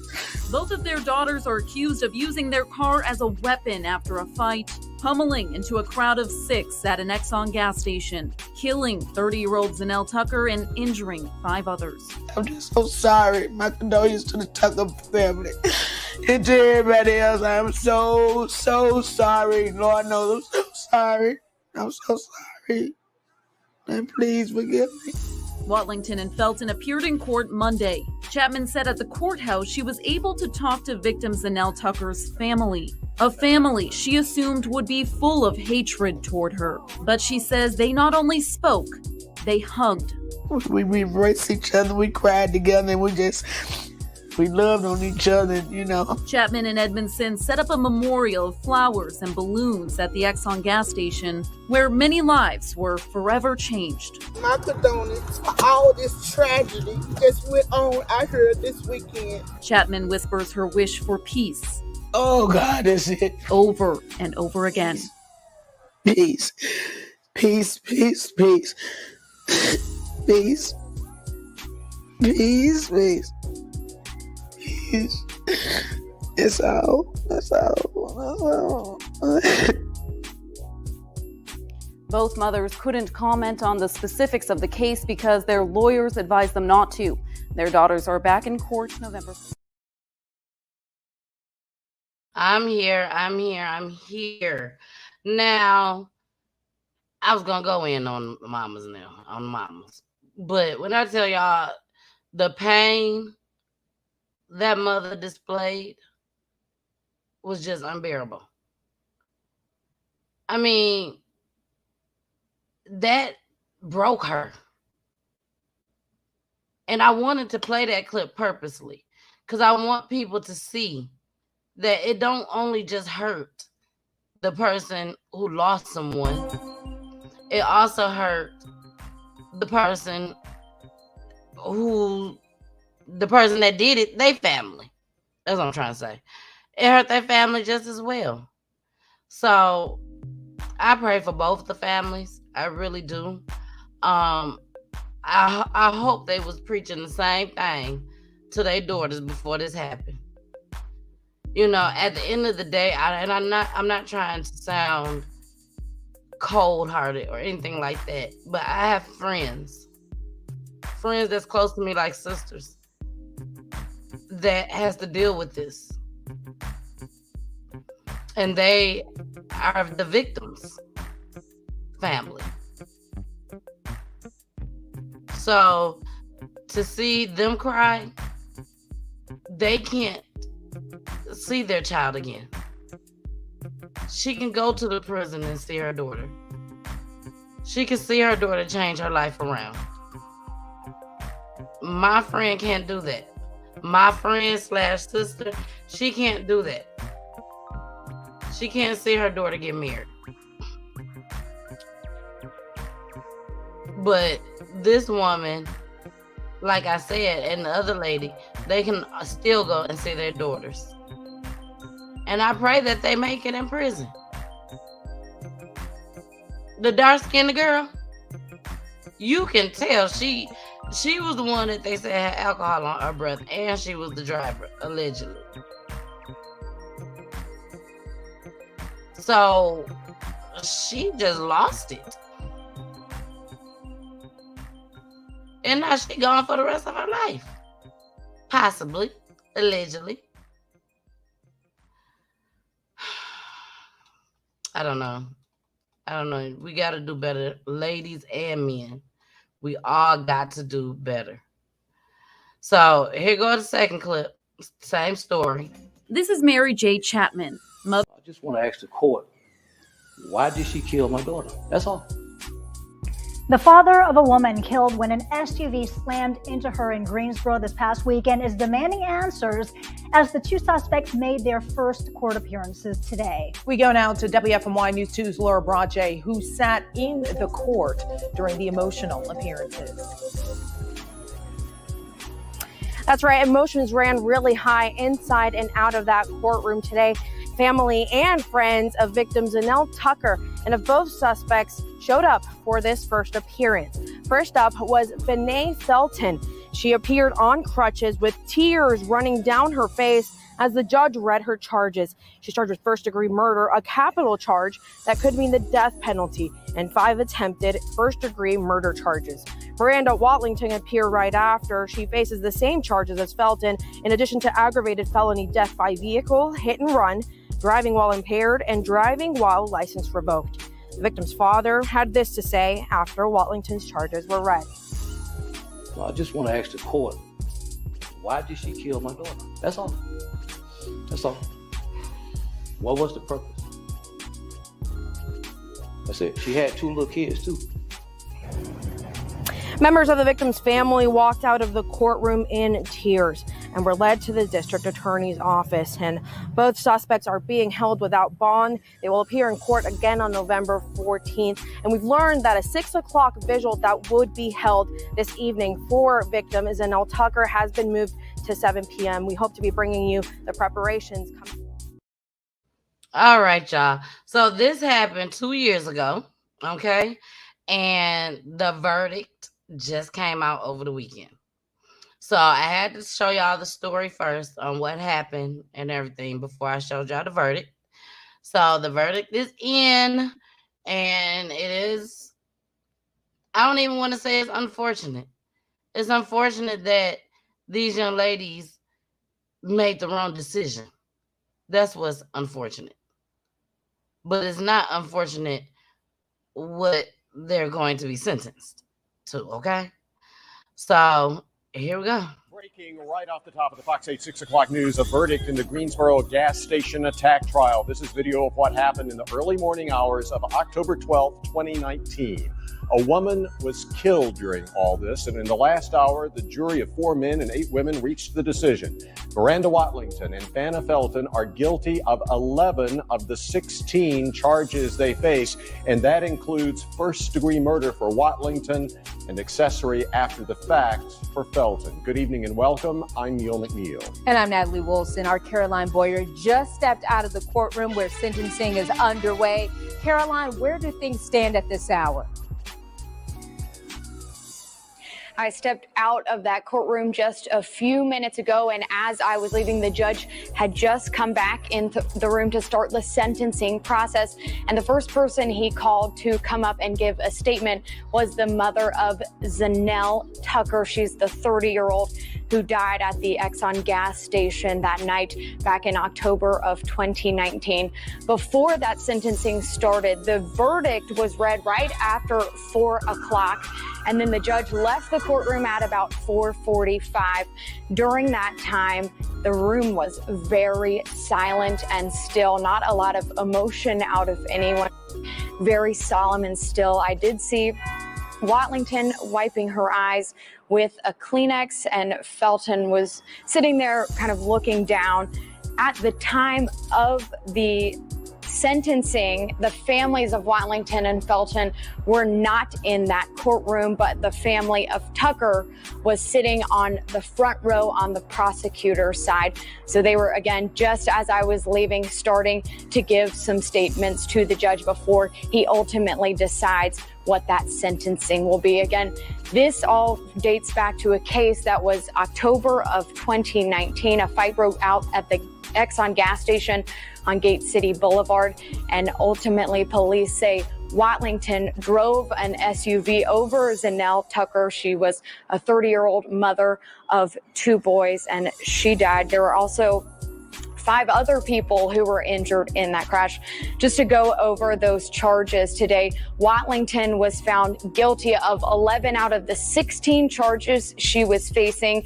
Both of their daughters are accused of using their car as a weapon after a fight, pummeling into a crowd of 6 at an Exxon gas station, killing 30-year-old Zanelle Tucker and injuring 5 others. I'm just so sorry. My condolences to the Tucker family and to everybody else. I'm so sorry. Lord knows I'm so sorry. I'm so sorry. And please forgive me. Watlington and Felton appeared in court Monday. Chapman said at the courthouse she was able to talk to victim Zanelle Tucker's family. A family she assumed would be full of hatred toward her. But she says they not only spoke, they hugged. We embraced each other, we cried together, and we loved on each other, you know. Chapman and Edmondson set up a memorial of flowers and balloons at the Exxon gas station, where many lives were forever changed. My condolences for all this tragedy that went on out here this weekend. Chapman whispers her wish for peace Oh, God, that's it. Over and over again. Peace. Peace, peace, peace. Peace. Peace, peace. Peace. It's all. That's all. Both mothers couldn't comment on the specifics of the case because their lawyers advised them not to. Their daughters are back in court November. I'm here. Now, I was going to go in on mamas now, on mamas. But when I tell y'all the pain that mother displayed was just unbearable. I mean, that broke her. And I wanted to play that clip purposely because I want people to see that it don't only just hurt the person who lost someone. It also hurt the person that did it, their family. That's what I'm trying to say. It hurt their family just as well. So I pray for both the families. I really do. I hope they was preaching the same thing to their daughters before this happened. You know, at the end of the day, I'm not trying to sound cold-hearted or anything like that, but I have friends that's close to me like sisters that has to deal with this. And they are the victims' family. So to see them cry, they can't see their child again. She can go to the prison and see her daughter. She can see her daughter change her life around. My friend can't do that. My friend / sister, she can't do that. She can't see her daughter get married. But this woman, like I said, and the other lady, they can still go and see their daughters. And I pray that they make it in prison. The dark-skinned girl, you can tell she was the one that they said had alcohol on her breath, and she was the driver, allegedly. So she just lost it. And now she gone for the rest of her life. Possibly, allegedly. I don't know. We got to do better, ladies and men. We all got to do better. So here goes the second clip. Same story. This is Mary J. Chapman. I just want to ask the court, why did she kill my daughter? That's all. The father of a woman killed when an SUV slammed into her in Greensboro this past weekend is demanding answers as the two suspects made their first court appearances today. We go now to WFMY News 2's Laura Brache, who sat in the court during the emotional appearances. That's right. Emotions ran really high inside and out of that courtroom today. Family and friends of victim Zanelle Tucker and of both suspects showed up for this first appearance. First up was Benet Felton. She appeared on crutches with tears running down her face as the judge read her charges. She's charged with first-degree murder, a capital charge that could mean the death penalty, and 5 attempted first-degree murder charges. Miranda Watlington appeared right after. She faces the same charges as Felton, in addition to aggravated felony death by vehicle, hit and run, driving while impaired, and driving while license revoked. The victim's father had this to say after Watlington's charges were read. I just want to ask the court, why did she kill my daughter? That's all. That's all. What was the purpose? That's it. She had 2 little kids too. Members of the victim's family walked out of the courtroom in tears and were led to the district attorney's office. And both suspects are being held without bond. They will appear in court again on November 14th. And we've learned that a 6 o'clock vigil that would be held this evening for victim Zanelle Tucker has been moved to 7 p.m. We hope to be bringing you the preparations coming. All right, y'all. So this happened 2 years ago, okay? And the verdict just came out over the weekend. So I had to show y'all the story first on what happened and everything before I showed y'all the verdict. So the verdict is in, and it is, I don't even want to say it's unfortunate. It's unfortunate that these young ladies made the wrong decision. That's what's unfortunate. But it's not unfortunate what they're going to be sentenced to, okay? So here we go. Breaking right off the top of the Fox 8 6 o'clock news, a verdict in the Greensboro gas station attack trial. This is video of what happened in the early morning hours of October 12th, 2019. A woman was killed during all this, and in the last hour, the jury of 4 men and 8 women reached the decision. Miranda Watlington and Vanna Felton are guilty of 11 of the 16 charges they face, and that includes first-degree murder for Watlington and accessory after the fact for Felton. Good evening and welcome. I'm Neil McNeil. And I'm Natalie Wilson. Our Caroline Boyer just stepped out of the courtroom where sentencing is underway. Caroline, where do things stand at this hour? I stepped out of that courtroom just a few minutes ago, and as I was leaving, the judge had just come back into the room to start the sentencing process. And the first person he called to come up and give a statement was the mother of Zanelle Tucker. She's the 30-year-old who died at the Exxon gas station that night back in October of 2019. Before that sentencing started, the verdict was read right after 4 o'clock, and then the judge left the courtroom at about 4:45. During that time, the room was very silent and still, not a lot of emotion out of anyone, very solemn and still. I did see Watlington wiping her eyes with a Kleenex, and Felton was sitting there kind of looking down. At the time of the sentencing, the families of Watlington and Felton were not in that courtroom, but the family of Tucker was sitting on the front row on the prosecutor's side. So they were, again, just as I was leaving, starting to give some statements to the judge before he ultimately decides what that sentencing will be. Again, this all dates back to a case that was October of 2019. A fight broke out at the Exxon gas station on Gate City Boulevard, and ultimately police say Watlington drove an SUV over Zanelle Tucker. She was a 30-year-old mother of 2 boys, and she died. There were also 5 other people who were injured in that crash. Just to go over those charges today, Watlington was found guilty of 11 out of the 16 charges she was facing.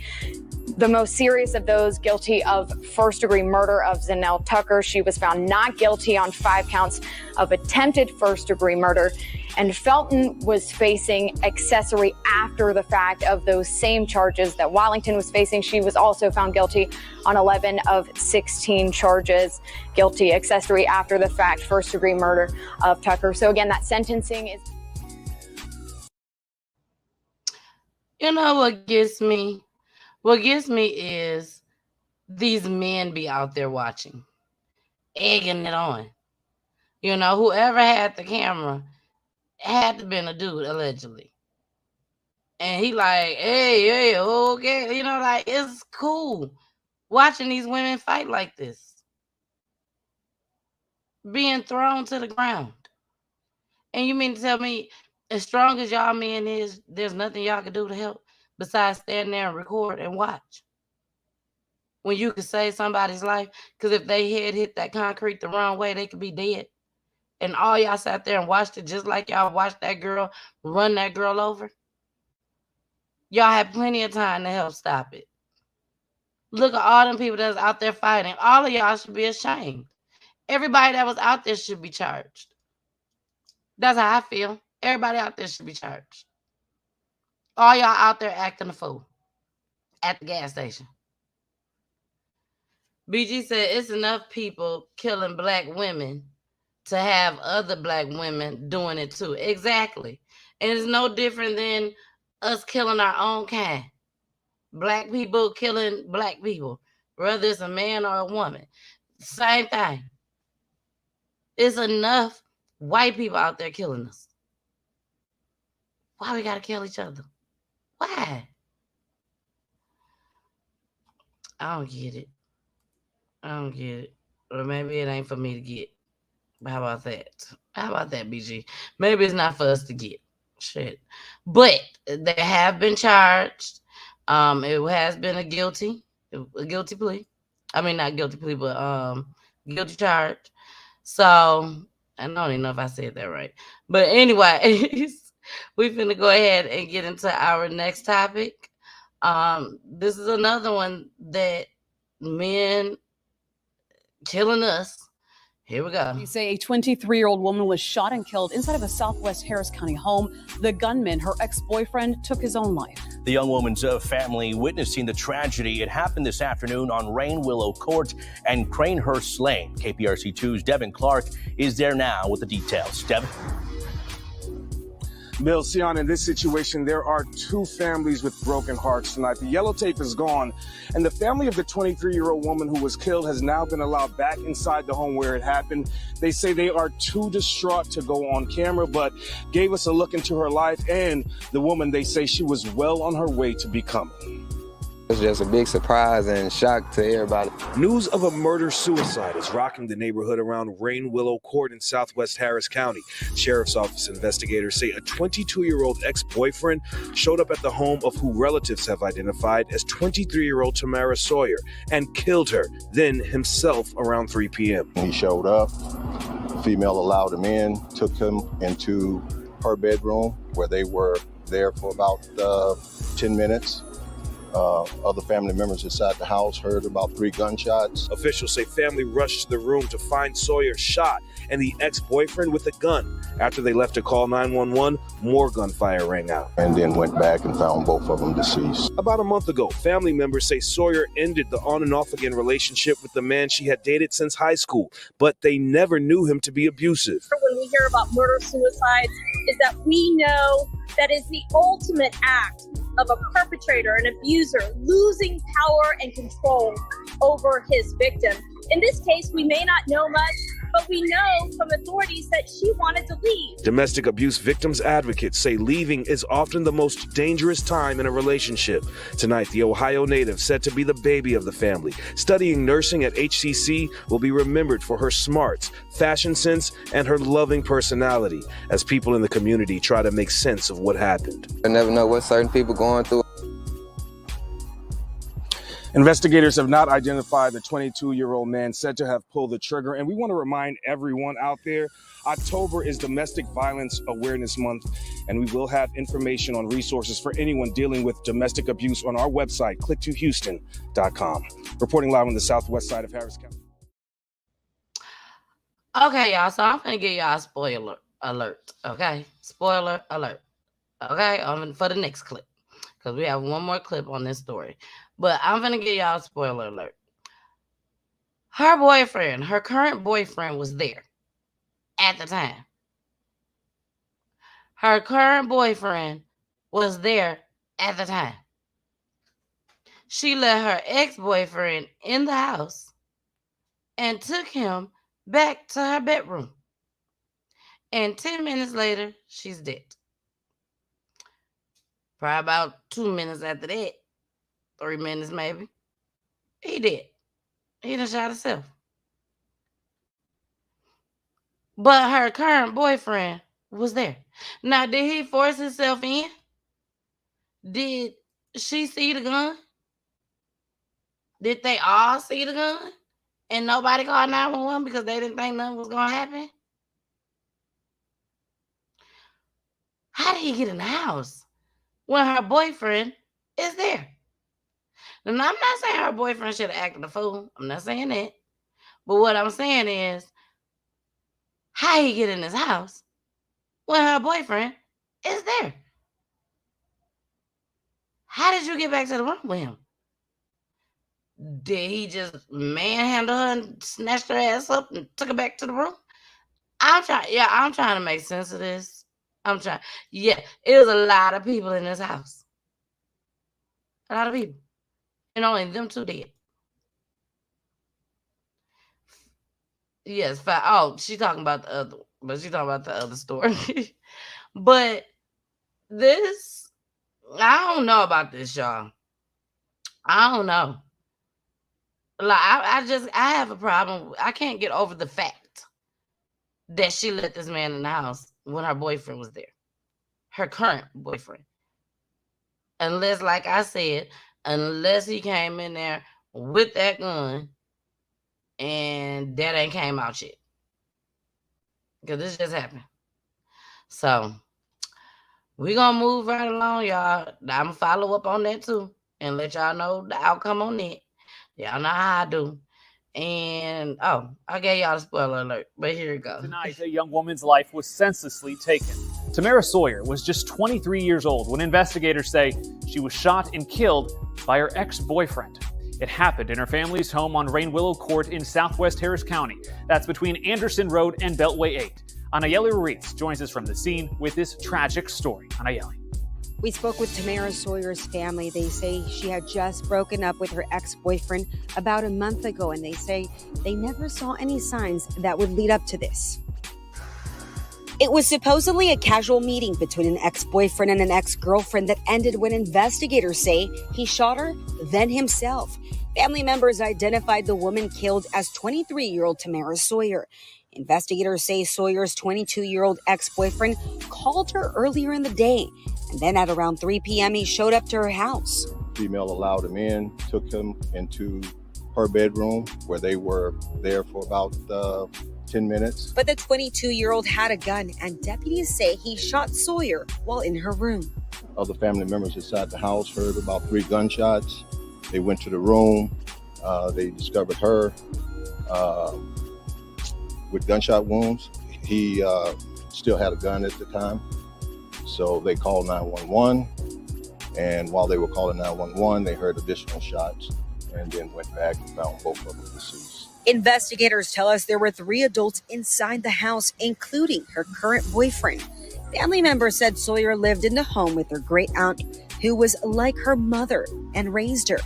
The most serious of those, guilty of first-degree murder of Zanelle Tucker. She was found not guilty on 5 counts of attempted first-degree murder. And Felton was facing accessory after the fact of those same charges that Watlington was facing. She was also found guilty on 11 of 16 charges. Guilty accessory after the fact, first-degree murder of Tucker. So again, that sentencing is... You know what gets me? What gets me is these men be out there watching, egging it on. You know, whoever had the camera had to been a dude, allegedly. And he like, hey, okay. You know, like, it's cool watching these women fight like this. Being thrown to the ground. And you mean to tell me, as strong as y'all men is, there's nothing y'all can do to help besides stand there and record and watch? When you could save somebody's life, because if they head hit that concrete the wrong way, they could be dead. And all y'all sat there and watched it just like y'all watched that girl run that girl over. Y'all had plenty of time to help stop it. Look at all them people that's out there fighting. All of y'all should be ashamed. Everybody that was out there should be charged. That's how I feel. Everybody out there should be charged. All y'all out there acting a fool at the gas station. BG said it's enough people killing black women to have other black women doing it too. Exactly. And it's no different than us killing our own kind. Black people killing black people, whether it's a man or a woman. Same thing. It's enough white people out there killing us. Why we gotta kill each other? Why? I don't get it. I don't get it. Or maybe it ain't for me to get. How about that? How about that, BG? Maybe it's not for us to get. Shit. But they have been charged. It has been a guilty plea. I mean, not guilty plea, but guilty charge. So I don't even know if I said that right. But anyway, we finna go ahead and get into our next topic. This is another one that men killing us. Here we go. You say a 23-year-old woman was shot and killed inside of a Southwest Harris County home. The gunman, her ex-boyfriend, took his own life. The young woman's family witnessing the tragedy. It happened this afternoon on Rain Willow Court and Cranehurst Lane. KPRC2's Devin Clark is there now with the details. Devin? Bill, Sion, in this situation, there are two families with broken hearts tonight. The yellow tape is gone, and the family of the 23-year-old woman who was killed has now been allowed back inside the home where it happened. They say they are too distraught to go on camera, but gave us a look into her life, and the woman, they say she was well on her way to becoming. It's just a big surprise and shock to everybody. News of a murder-suicide is rocking the neighborhood around Rain Willow Court in Southwest Harris County. Sheriff's Office investigators say a 22-year-old ex-boyfriend showed up at the home of who relatives have identified as 23-year-old Tamara Sawyer and killed her, then himself around 3 p.m. He showed up, the female allowed him in, took him into her bedroom where they were there for about 10 minutes. Other family members inside the house heard about 3 gunshots. Officials say family rushed to the room to find Sawyer shot and the ex-boyfriend with a gun. After they left to call 911, more gunfire rang out. And then went back and found both of them deceased. About a month ago, family members say Sawyer ended the on and off again relationship with the man she had dated since high school, but they never knew him to be abusive. When we hear about murder-suicides, is that we know that is the ultimate act of a perpetrator, an abuser, losing power and control over his victim. In this case, we may not know much, but we know from authorities that she wanted to leave. Domestic abuse victims advocates say leaving is often the most dangerous time in a relationship. Tonight, the Ohio native, said to be the baby of the family, studying nursing at HCC, will be remembered for her smarts, fashion sense, and her loving personality as people in the community try to make sense of what happened. I never know what certain people going through. Investigators have not identified the 22-year-old man said to have pulled the trigger. And we want to remind everyone out there, October is Domestic Violence Awareness Month, and we will have information on resources for anyone dealing with domestic abuse on our website, click2houston.com. Reporting live on the southwest side of Harris County. Okay, y'all, so I'm going to give y'all a spoiler alert, okay? Spoiler alert, okay? For the next clip, because we have one more clip on this story. But I'm going to give y'all a spoiler alert. Her boyfriend, her current boyfriend, was there at the time. Her current boyfriend was there at the time. She let her ex-boyfriend in the house and took him back to her bedroom. And 10 minutes later, she's dead. Probably about 2 minutes after that, 3 minutes maybe, he did. He done shot himself. But her current boyfriend was there. Now, did he force himself in? Did she see the gun? Did they all see the gun? And nobody called 911 because they didn't think nothing was going to happen? How did he get in the house when her boyfriend is there? And I'm not saying her boyfriend should have acted a fool. I'm not saying that. But what I'm saying is, how he get in his house when her boyfriend is there? How did you get back to the room with him? Did he just manhandle her and snatched her ass up and took her back to the room? I'm trying to make sense of this. Yeah, it was a lot of people in this house. A lot of people. And only them two dead. Yes, she talking about the other one, but she talking about the other story. But this, I don't know about this, y'all. I don't know. Like, I have a problem. I can't get over the fact that she let this man in the house when her boyfriend was there, her current boyfriend. Unless, like I said, unless he came in there with that gun and that ain't came out yet. Because this just happened. So, we're going to move right along, y'all. I'm going to follow up on that too and let y'all know the outcome on that. Y'all know how I do. And, I gave y'all a spoiler alert, but here it goes. Tonight, a young woman's life was senselessly taken. Tamara Sawyer was just 23 years old when investigators say she was shot and killed by her ex-boyfriend. It happened in her family's home on Rain Willow Court in southwest Harris County. That's between Anderson Road and Beltway 8. Anayeli Ruiz joins us from the scene with this tragic story. Anayeli. We spoke with Tamara Sawyer's family. They say she had just broken up with her ex-boyfriend about a month ago, and they say they never saw any signs that would lead up to this. It was supposedly a casual meeting between an ex-boyfriend and an ex-girlfriend that ended when investigators say he shot her, then himself. Family members identified the woman killed as 23-year-old Tamara Sawyer. Investigators say Sawyer's 22-year-old ex-boyfriend called her earlier in the day, and then at around 3 p.m. he showed up to her house. Female allowed him in, took him into her bedroom where they were there for about 10 minutes. But the 22-year-old had a gun, and deputies say he shot Sawyer while in her room. Other family members inside the house heard about 3 gunshots. They went to the room. They discovered her with gunshot wounds. He still had a gun at the time. So they called 911. And while they were calling 911, they heard additional shots and then went back and found both of them deceased. Investigators tell us there were 3 adults inside the house, including her current boyfriend. Family members said Sawyer lived in the home with her great aunt, who was like her mother and raised her.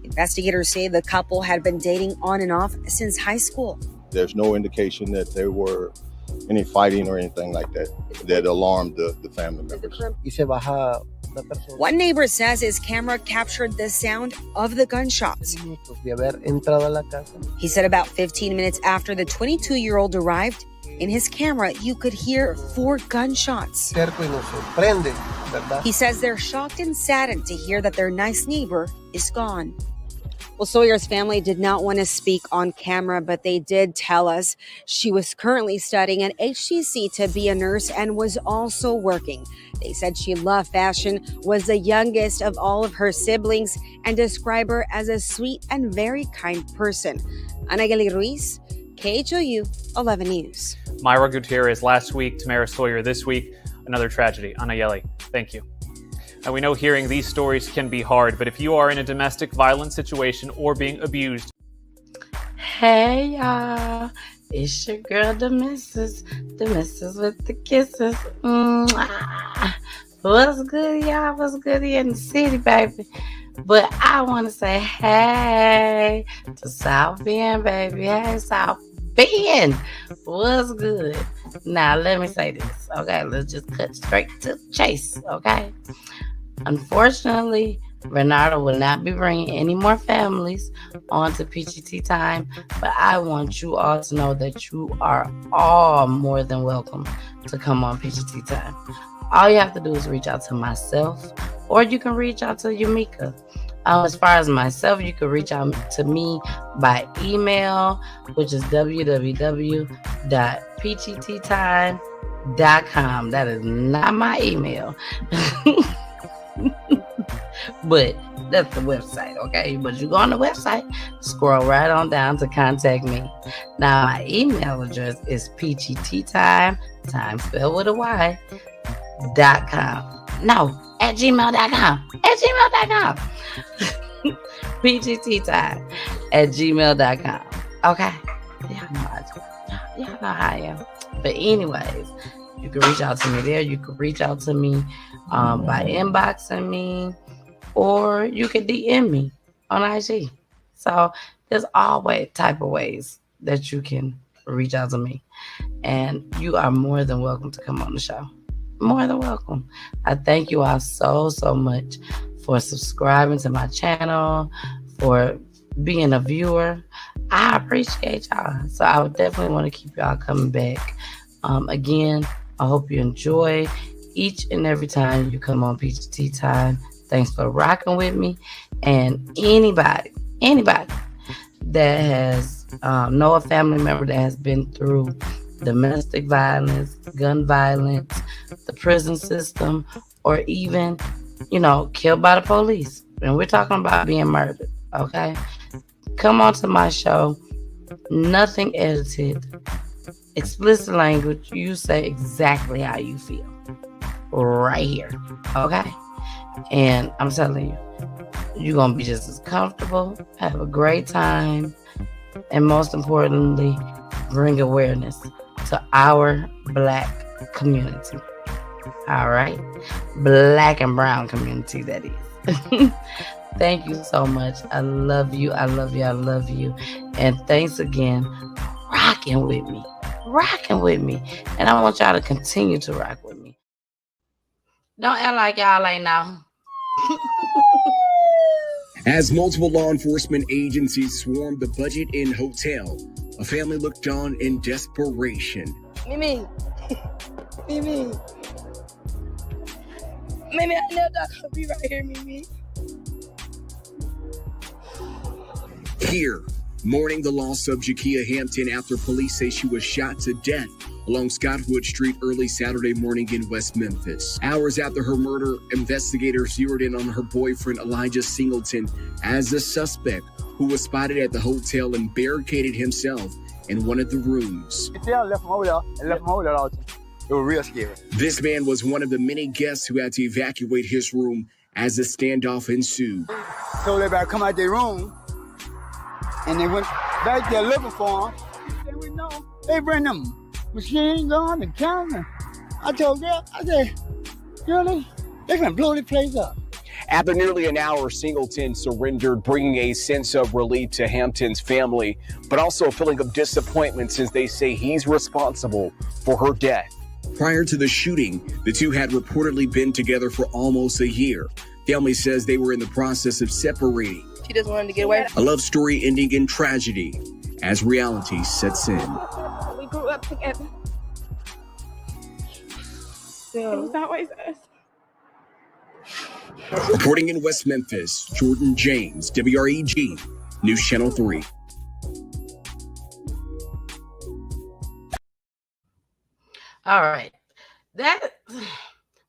Investigators say the couple had been dating on and off since high school. There's no indication that there were any fighting or anything like that that alarmed the family members. One neighbor says his camera captured the sound of the gunshots. He said about 15 minutes after the 22-year-old arrived, in his camera you could hear 4 gunshots. He says they're shocked and saddened to hear that their nice neighbor is gone. Well, Sawyer's family did not want to speak on camera, but they did tell us she was currently studying at HCC to be a nurse and was also working. They said she loved fashion, was the youngest of all of her siblings, and describe her as a sweet and very kind person. Anayeli Ruiz, KHOU 11 News. Myra Gutierrez last week, Tamara Sawyer this week. Another tragedy. Anayeli, thank you. And we know hearing these stories can be hard, but if you are in a domestic violence situation or being abused. Hey, y'all. It's your girl, the missus with the kisses. Mwah. What's good, y'all? What's good here in the city, baby? But I want to say hey to South Bend, baby. Hey, South Bend. What's good? Now, let me say this, okay? Let's just cut straight to the chase, okay? Unfortunately, Renata will not be bringing any more families onto PGT Time, but I want you all to know that you are all more than welcome to come on PGT Time. All you have to do is reach out to myself, or you can reach out to Yamika. As far as myself, you can reach out to me by email, which is www.pgttime.com. That is not my email. But that's the website, okay? But you go on the website, scroll right on down to contact me. Now, my email address is pgttime, time spelled with a Y, .com. No, at gmail.com. At gmail.com. pgttime at gmail.com. Okay? Y'all know how I am. But anyways, you can reach out to me there. You can reach out to me by inboxing me, or you can DM me on IG. So there's always type of ways that you can reach out to me. And you are more than welcome to come on the show. More than welcome. I thank you all so much for subscribing to my channel, for being a viewer. I appreciate y'all. So I would definitely want to keep y'all coming back. Again, I hope you enjoy each and every time you come on Peachy Tea Time. Thanks for rocking with me. And anybody that has know a family member that has been through domestic violence, gun violence, the prison system, or even, killed by the police. And we're talking about being murdered, okay? Come on to my show. Nothing edited. Explicit language. You say exactly how you feel. Right here, okay? And I'm telling you, you're going to be just as comfortable, have a great time, and most importantly, bring awareness to our Black community. All right? Black and brown community, that is. Thank you so much. I love you. I love you. I love you. And thanks again for rocking with me. And I want y'all to continue to rock with me. Don't act like y'all ain't know. As multiple law enforcement agencies swarmed the Budget Inn hotel, a family looked on in desperation. Mimi, I know that's gonna be right here, Mimi. Here, mourning the loss of Jakia Hampton after police say she was shot to death along Scottwood Street early Saturday morning in West Memphis. Hours after her murder, investigators zeroed in on her boyfriend Elijah Singleton as the suspect, who was spotted at the hotel and barricaded himself in one of the rooms. It was real scary. This man was one of the many guests who had to evacuate his room as the standoff ensued. So they better come out their room, and they went back there looking for him. And we know they bring them machine gun and camera. I told girl, I said, really? They can blow the place up. After nearly an hour, Singleton surrendered, bringing a sense of relief to Hampton's family, but also a feeling of disappointment since they say he's responsible for her death. Prior to the shooting, the two had reportedly been together for almost a year. Family says they were in the process of separating. She just wanted to get away. A love story ending in tragedy as reality sets in. We grew up together. It was always us. Reporting in West Memphis, Jordan James, WREG, News Channel 3. All right. That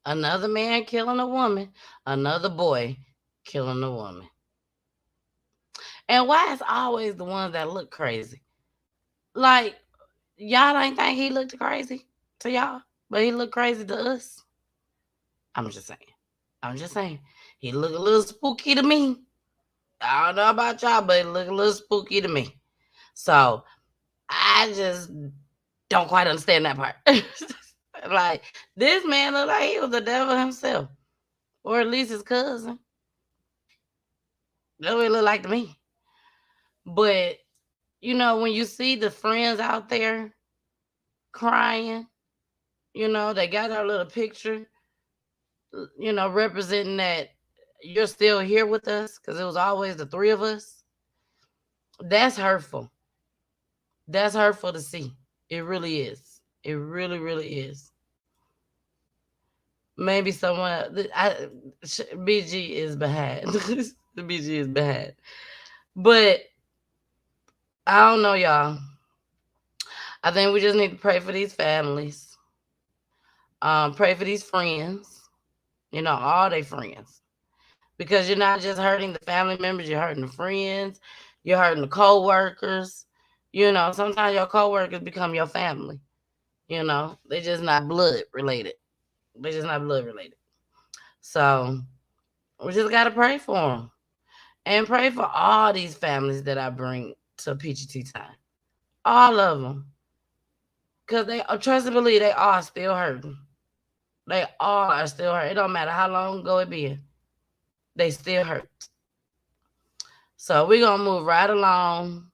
another man killing a woman, another boy killing a woman. And why is always the ones that look crazy? Like, y'all ain't think he looked crazy to y'all, but he looked crazy to us. I'm just saying. He looked a little spooky to me. I don't know about y'all, but he looked a little spooky to me. So I just don't quite understand that part. Like, this man looked like he was the devil himself. Or at least his cousin. That's what he looked like to me. But, when you see the friends out there crying, they got our little picture, representing that you're still here with us, because it was always the three of us. That's hurtful. That's hurtful to see. It really is. It really, really is. Maybe someone, BG is bad. The BG is bad. But I don't know, y'all. I think we just need to pray for these families. Pray for these friends. All their friends. Because you're not just hurting the family members, you're hurting the friends, you're hurting the co-workers. Sometimes your co-workers become your family. They're just not blood related. So we just got to pray for them. And pray for all these families that I bring to Peachy Tea Time. All of them. Because they, trust and believe, they are still hurting. They all are still hurting. It don't matter how long ago it been. They still hurt. So we're going to move right along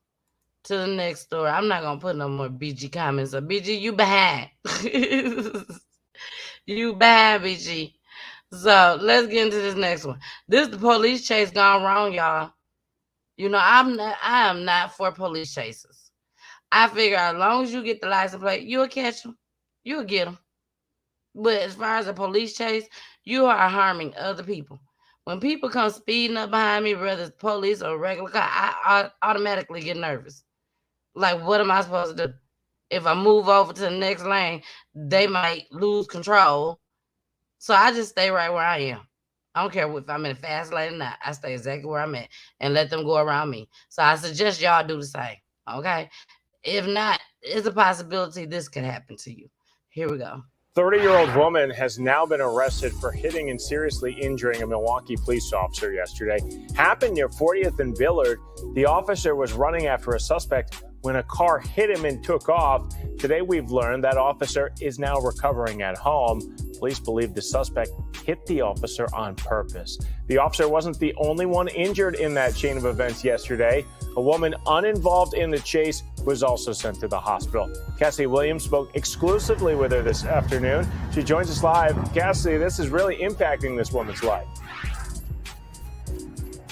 to the next story. I'm not gonna put no more BG comments. So BG, you behind. You behind, BG. So let's get into this next one. This is the police chase gone wrong, y'all. You know, I am not for police chases. I figure as long as you get the license plate, you'll catch them. You'll get them. But as far as a police chase, you are harming other people. When people come speeding up behind me, whether it's police or regular car, I automatically get nervous. Like, what am I supposed to do? If I move over to the next lane, they might lose control. So I just stay right where I am. I don't care if I'm in a fast lane or not. I stay exactly where I'm at and let them go around me. So I suggest y'all do the same, okay? If not, it's a possibility this could happen to you. Here we go. 30-year-old woman has now been arrested for hitting and seriously injuring a Milwaukee police officer yesterday. Happened near 40th and Billard. The officer was running after a suspect when a car hit him and took off. Today, we've learned that officer is now recovering at home. Police believe the suspect hit the officer on purpose. The officer wasn't the only one injured in that chain of events yesterday. A woman uninvolved in the chase was also sent to the hospital. Cassie Williams spoke exclusively with her this afternoon. She joins us live. Cassie, this is really impacting this woman's life.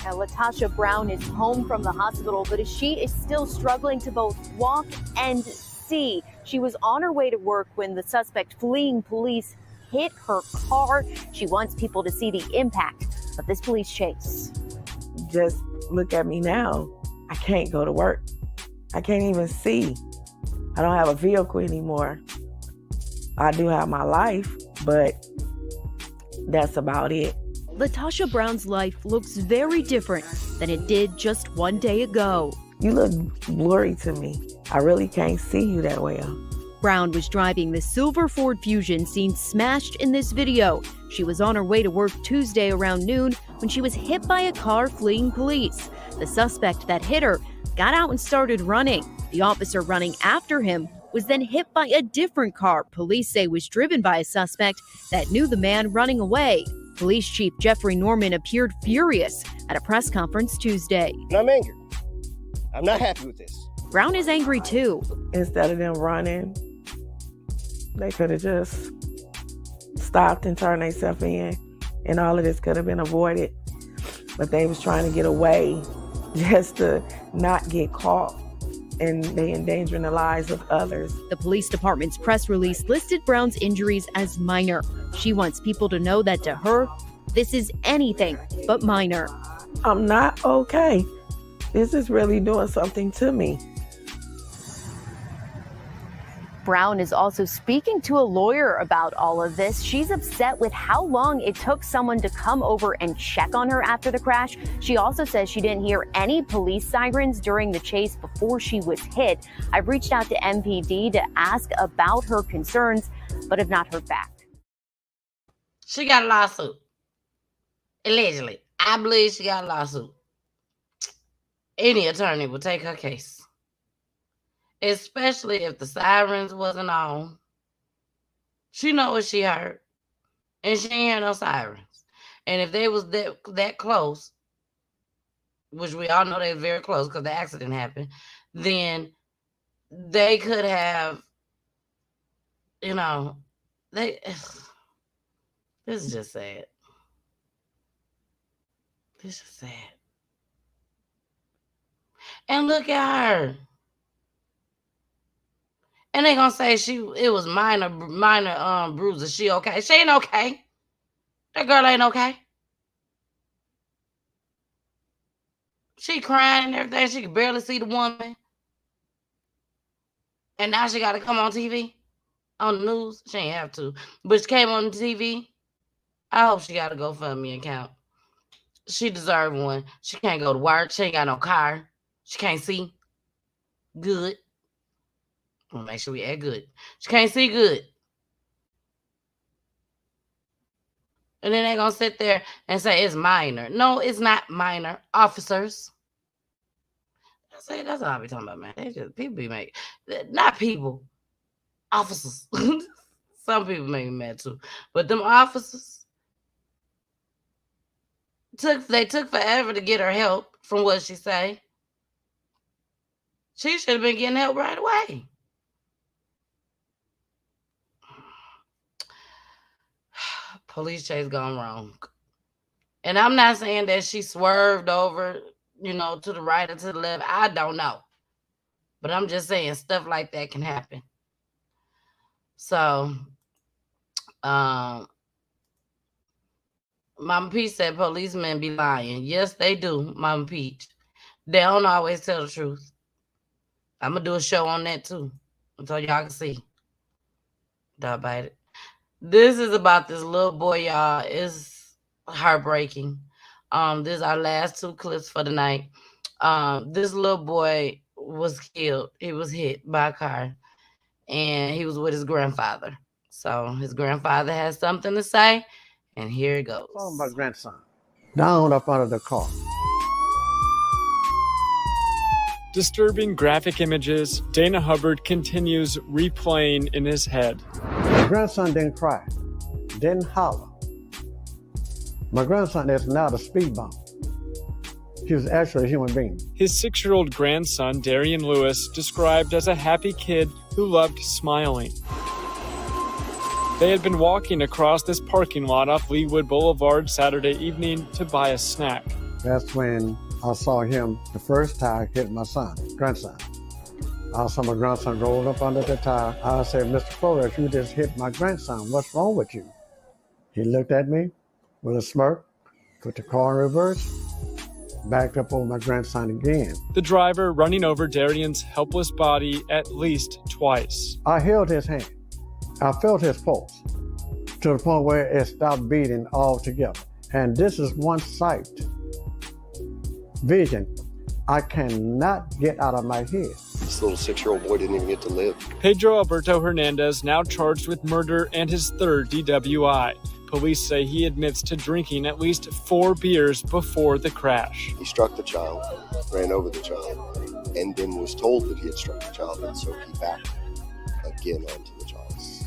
Latasha Brown is home from the hospital, but she is still struggling to both walk and see. She was on her way to work when the suspect fleeing police hit her car. She wants people to see the impact of this police chase. Just look at me now. I can't go to work. I can't even see. I don't have a vehicle anymore. I do have my life, but that's about it. Latasha Brown's life looks very different than it did just one day ago. You look blurry to me. I really can't see you that well. Brown was driving the silver Ford Fusion seen smashed in this video. She was on her way to work Tuesday around noon when she was hit by a car fleeing police. The suspect that hit her got out and started running. The officer running after him was then hit by a different car police say was driven by a suspect that knew the man running away. Police Chief Jeffrey Norman appeared furious at a press conference Tuesday. I'm angry. I'm not happy with this. Brown is angry too. Instead of them running, they could have just stopped and turned themselves in, and all of this could have been avoided. But they was trying to get away just to not get caught, and they endangering the lives of others. The police department's press release listed Brown's injuries as minor. She wants people to know that to her, this is anything but minor. I'm not okay. This is really doing something to me. Brown is also speaking to a lawyer about all of this. She's upset with how long it took someone to come over and check on her after the crash. She also says she didn't hear any police sirens during the chase before she was hit. I've reached out to MPD to ask about her concerns, but have not heard back. She got a lawsuit. Allegedly. I believe she got a lawsuit. Any attorney will take her case. Especially if the sirens wasn't on. She know what she heard. And she ain't hear no sirens. And if they was that close, which we all know they were very close because the accident happened, then they could have, you know, this is just sad. This is sad. And look at her. And they gonna say it was minor bruises. She okay? She ain't okay. That girl ain't okay. She crying and everything. She can barely see the woman. And now she gotta come on TV, on the news. She ain't have to, but she came on the TV. I hope she got a GoFundMe account. She deserve one. She can't go to work. She ain't got no car. She can't see good. We'll make sure we act good. She can't see good. And then they're going to sit there and say it's minor. No, it's not minor. Officers. That's all I be talking about, man. They just, people be making, not people, officers. Some people make me mad too. But them officers, they took forever to get her help from what she say. She should have been getting help right away. Police chase gone wrong. And I'm not saying that she swerved over, to the right or to the left. I don't know. But I'm just saying stuff like that can happen. So, Mama Peach said policemen be lying. Yes, they do, Mama Peach. They don't always tell the truth. I'm going to do a show on that too. So y'all can see. Don't bite it. This is about this little boy, y'all. It's heartbreaking. This is our last two clips for the night. This little boy was killed. He was hit by a car, and he was with his grandfather. So his grandfather has something to say, and here it goes. Talking about grandson. Down up under the car. Disturbing graphic images, Dana Hubbard continues replaying in his head. My grandson didn't cry, didn't holler. My grandson is not a speed bump. He was actually a human being. His 6-year-old grandson, Darian Lewis, described as a happy kid who loved smiling. They had been walking across this parking lot off Leewood Boulevard Saturday evening to buy a snack. That's when I saw him the first time hit my grandson. I saw my grandson rolled up under the tire. I said, Mr. Flores, you just hit my grandson. What's wrong with you? He looked at me with a smirk, put the car in reverse, backed up on my grandson again. The driver running over Darian's helpless body at least twice. I held his hand. I felt his pulse to the point where it stopped beating altogether. And this is one sight, vision, I cannot get out of my head. This little 6-year-old boy didn't even get to live. Pedro Alberto Hernandez now charged with murder and his third DWI. Police say he admits to drinking at least 4 beers before the crash. He struck the child, ran over the child, and then was told that he had struck the child, and so he backed again onto the child.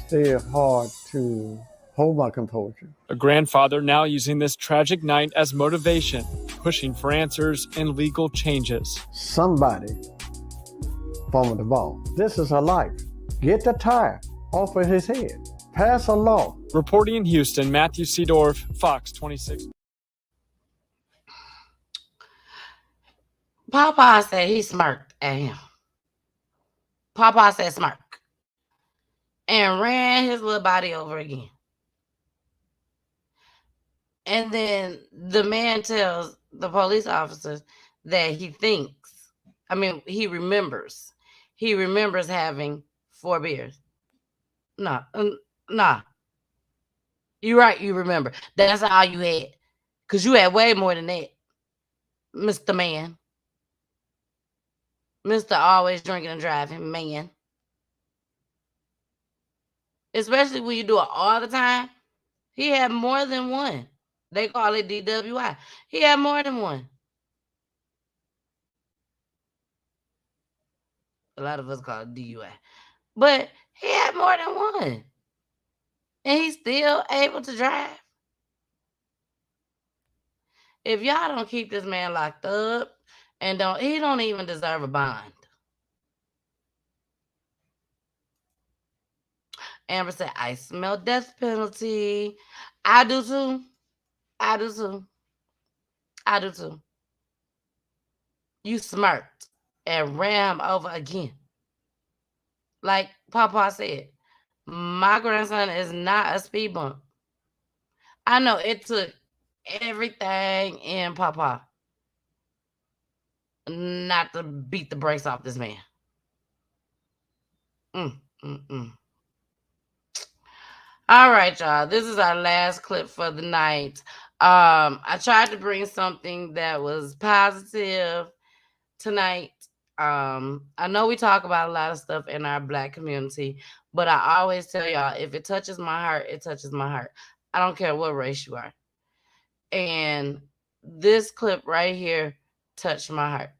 It's hard to hold my composure. A grandfather now using this tragic night as motivation, pushing for answers and legal changes. Somebody fumbled the ball. This is a life. Get the tire off of his head. Pass a law. Reporting in Houston, Matthew Seedorf, Fox 26. Papa said he smirked at him. Papa said smirk. And ran his little body over again. And then the man tells the police officers that he remembers. He remembers having 4 beers. Nah. You're right, you remember. That's all you had. Because you had way more than that, Mr. Man. Mr. Always drinking and driving man. Especially when you do it all the time. He had more than one. They call it DWI. He had more than one. A lot of us call it DUI. But he had more than one. And he's still able to drive. If y'all don't keep this man locked up, and he don't even deserve a bond. Amber said, I smell death penalty. I do too. You smirked and ran over again. Like Papa said, my grandson is not a speed bump. I know it took everything in Papa not to beat the brakes off this man. All right, y'all. This is our last clip for the night. I tried to bring something that was positive tonight. I know we talk about a lot of stuff in our Black community, but I always tell y'all, if it touches my heart, it touches my heart. I don't care what race you are. And this clip right here touched my heart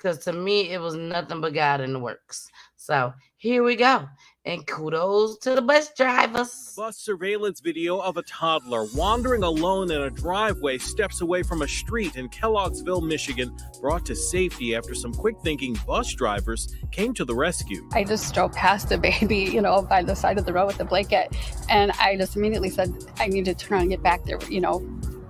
Because to me, it was nothing but God in the works. So here we go. And kudos to the bus drivers. Bus surveillance video of a toddler wandering alone in a driveway steps away from a street in Kellogg'sville, Michigan, brought to safety after some quick-thinking bus drivers came to the rescue. I just drove past the baby, by the side of the road with the blanket. And I just immediately said, I need to turn around and get back there,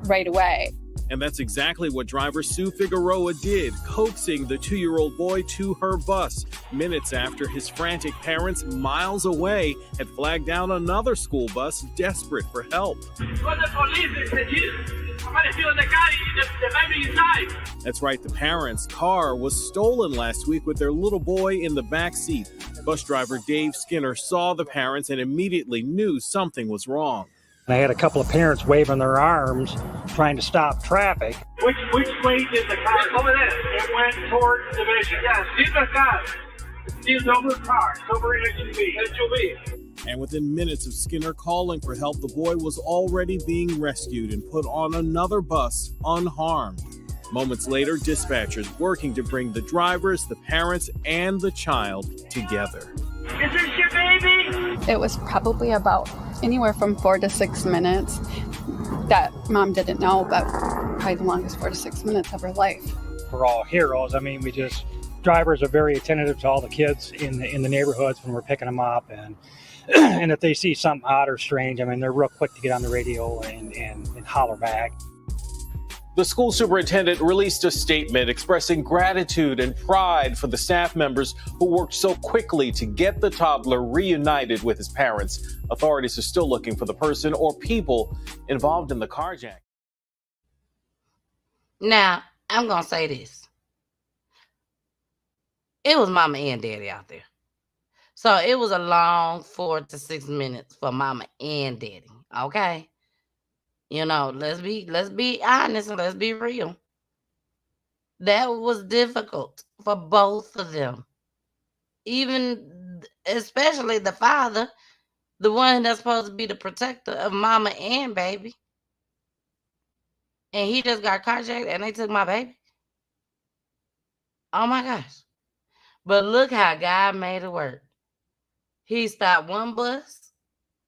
right away. And that's exactly what driver Sue Figueroa did, coaxing the 2-year-old boy to her bus, minutes after his frantic parents miles away had flagged down another school bus desperate for help. That's right, the parents' car was stolen last week with their little boy in the back seat. Bus driver Dave Skinner saw the parents and immediately knew something was wrong. I had a couple of parents waving their arms, trying to stop traffic. Which way did the car? Over there. It went towards Division. Yeah, silver car. Silver car. Silver SUV. And within minutes of Skinner calling for help, the boy was already being rescued and put on another bus unharmed. Moments later, dispatchers working to bring the drivers, the parents, and the child together. Is this your baby? It was probably about anywhere from 4 to 6 minutes that Mom didn't know, but probably the longest 4 to 6 minutes of her life. We're all heroes. I mean, drivers are very attentive to all the kids in the neighborhoods when we're picking them up, and if they see something odd or strange, I mean, they're real quick to get on the radio and holler back. The school superintendent released a statement expressing gratitude and pride for the staff members who worked so quickly to get the toddler reunited with his parents. Authorities are still looking for the person or people involved in the carjacking. Now, I'm going to say this. It was Mama and Daddy out there. So it was a long 4 to 6 minutes for Mama and Daddy, okay? Let's be honest and let's be real. That was difficult for both of them. Especially the father, the one that's supposed to be the protector of Mama and baby. And he just got carjacked and they took my baby. Oh my gosh. But look how God made it work. He stopped one bus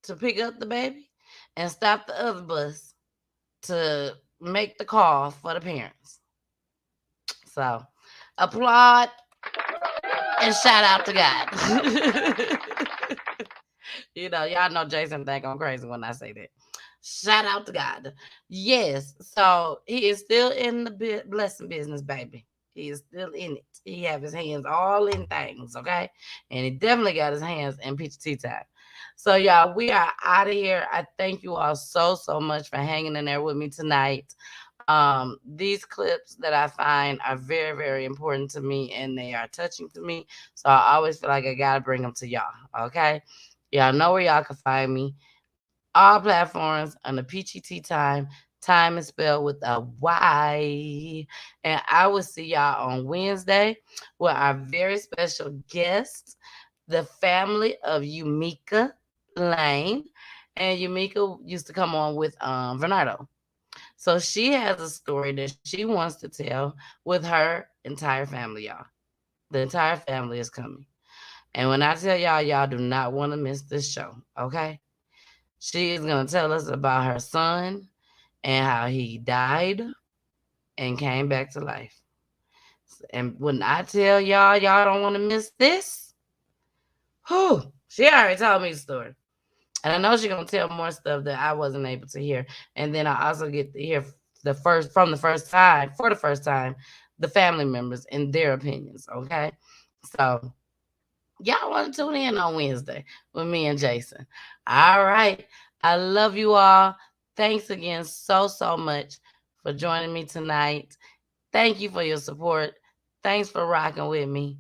to pick up the baby and stopped the other bus to make the call for the parents. So, applaud and shout out to God. Y'all know Jason think I'm crazy when I say that. Shout out to God. Yes, so he is still in the blessing business, baby. He is still in it. He have his hands all in things, okay? And he definitely got his hands in peach tea time. So, y'all, we are out of here. I thank you all so much for hanging in there with me tonight. These clips that I find are very, very important to me, and they are touching to me. So I always feel like I got to bring them to y'all, okay? Y'all know where y'all can find me. All platforms under Peachy Tea Time. Time is spelled with a Y. And I will see y'all on Wednesday with our very special guest, the family of Yumika Lane. And Yumika used to come on with Bernardo. So she has a story that she wants to tell with her entire family, y'all. The entire family is coming. And when I tell y'all, y'all do not want to miss this show, okay? She is going to tell us about her son and how he died and came back to life. And when I tell y'all, y'all don't want to miss this, she already told me the story. And I know she's going to tell more stuff that I wasn't able to hear. And then I also get to hear for the first time, the family members and their opinions, okay? So y'all want to tune in on Wednesday with me and Jason. All right. I love you all. Thanks again so much for joining me tonight. Thank you for your support. Thanks for rocking with me.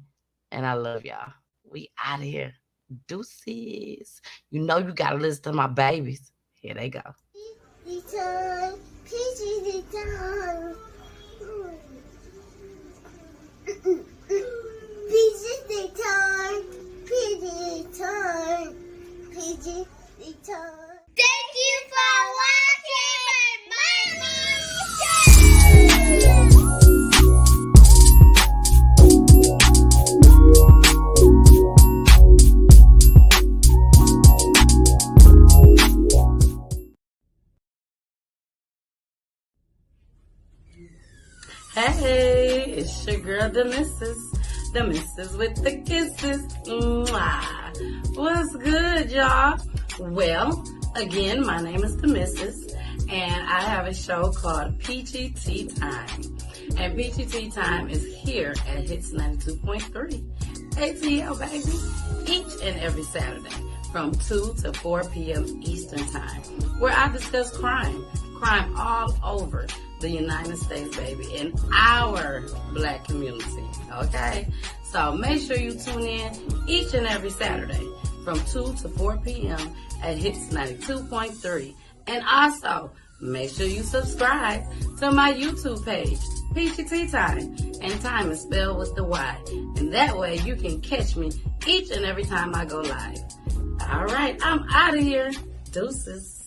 And I love y'all. We out of here. Deuces. You know you got to listen to my babies. Here they go. Return. Please return. Please return. Please return. Please return. Thank you for watching my mommy show. It's your girl, the missus with the kisses. Mwah. What's good, y'all? Well, again, my name is the missus, and I have a show called Peachy Tea Time. And Peachy Tea Time is here at Hits 92.3. ATL, baby. Each and every Saturday from 2 to 4 p.m. Eastern Time, where I discuss crime all over the United States, baby, in our black community, okay? So make sure you tune in each and every Saturday from 2 to 4 p.m. at Hits 92.3. And also, make sure you subscribe to my YouTube page, Peachy Tea Time, and time is spelled with the Y. And that way you can catch me each and every time I go live. All right, I'm out of here. Deuces.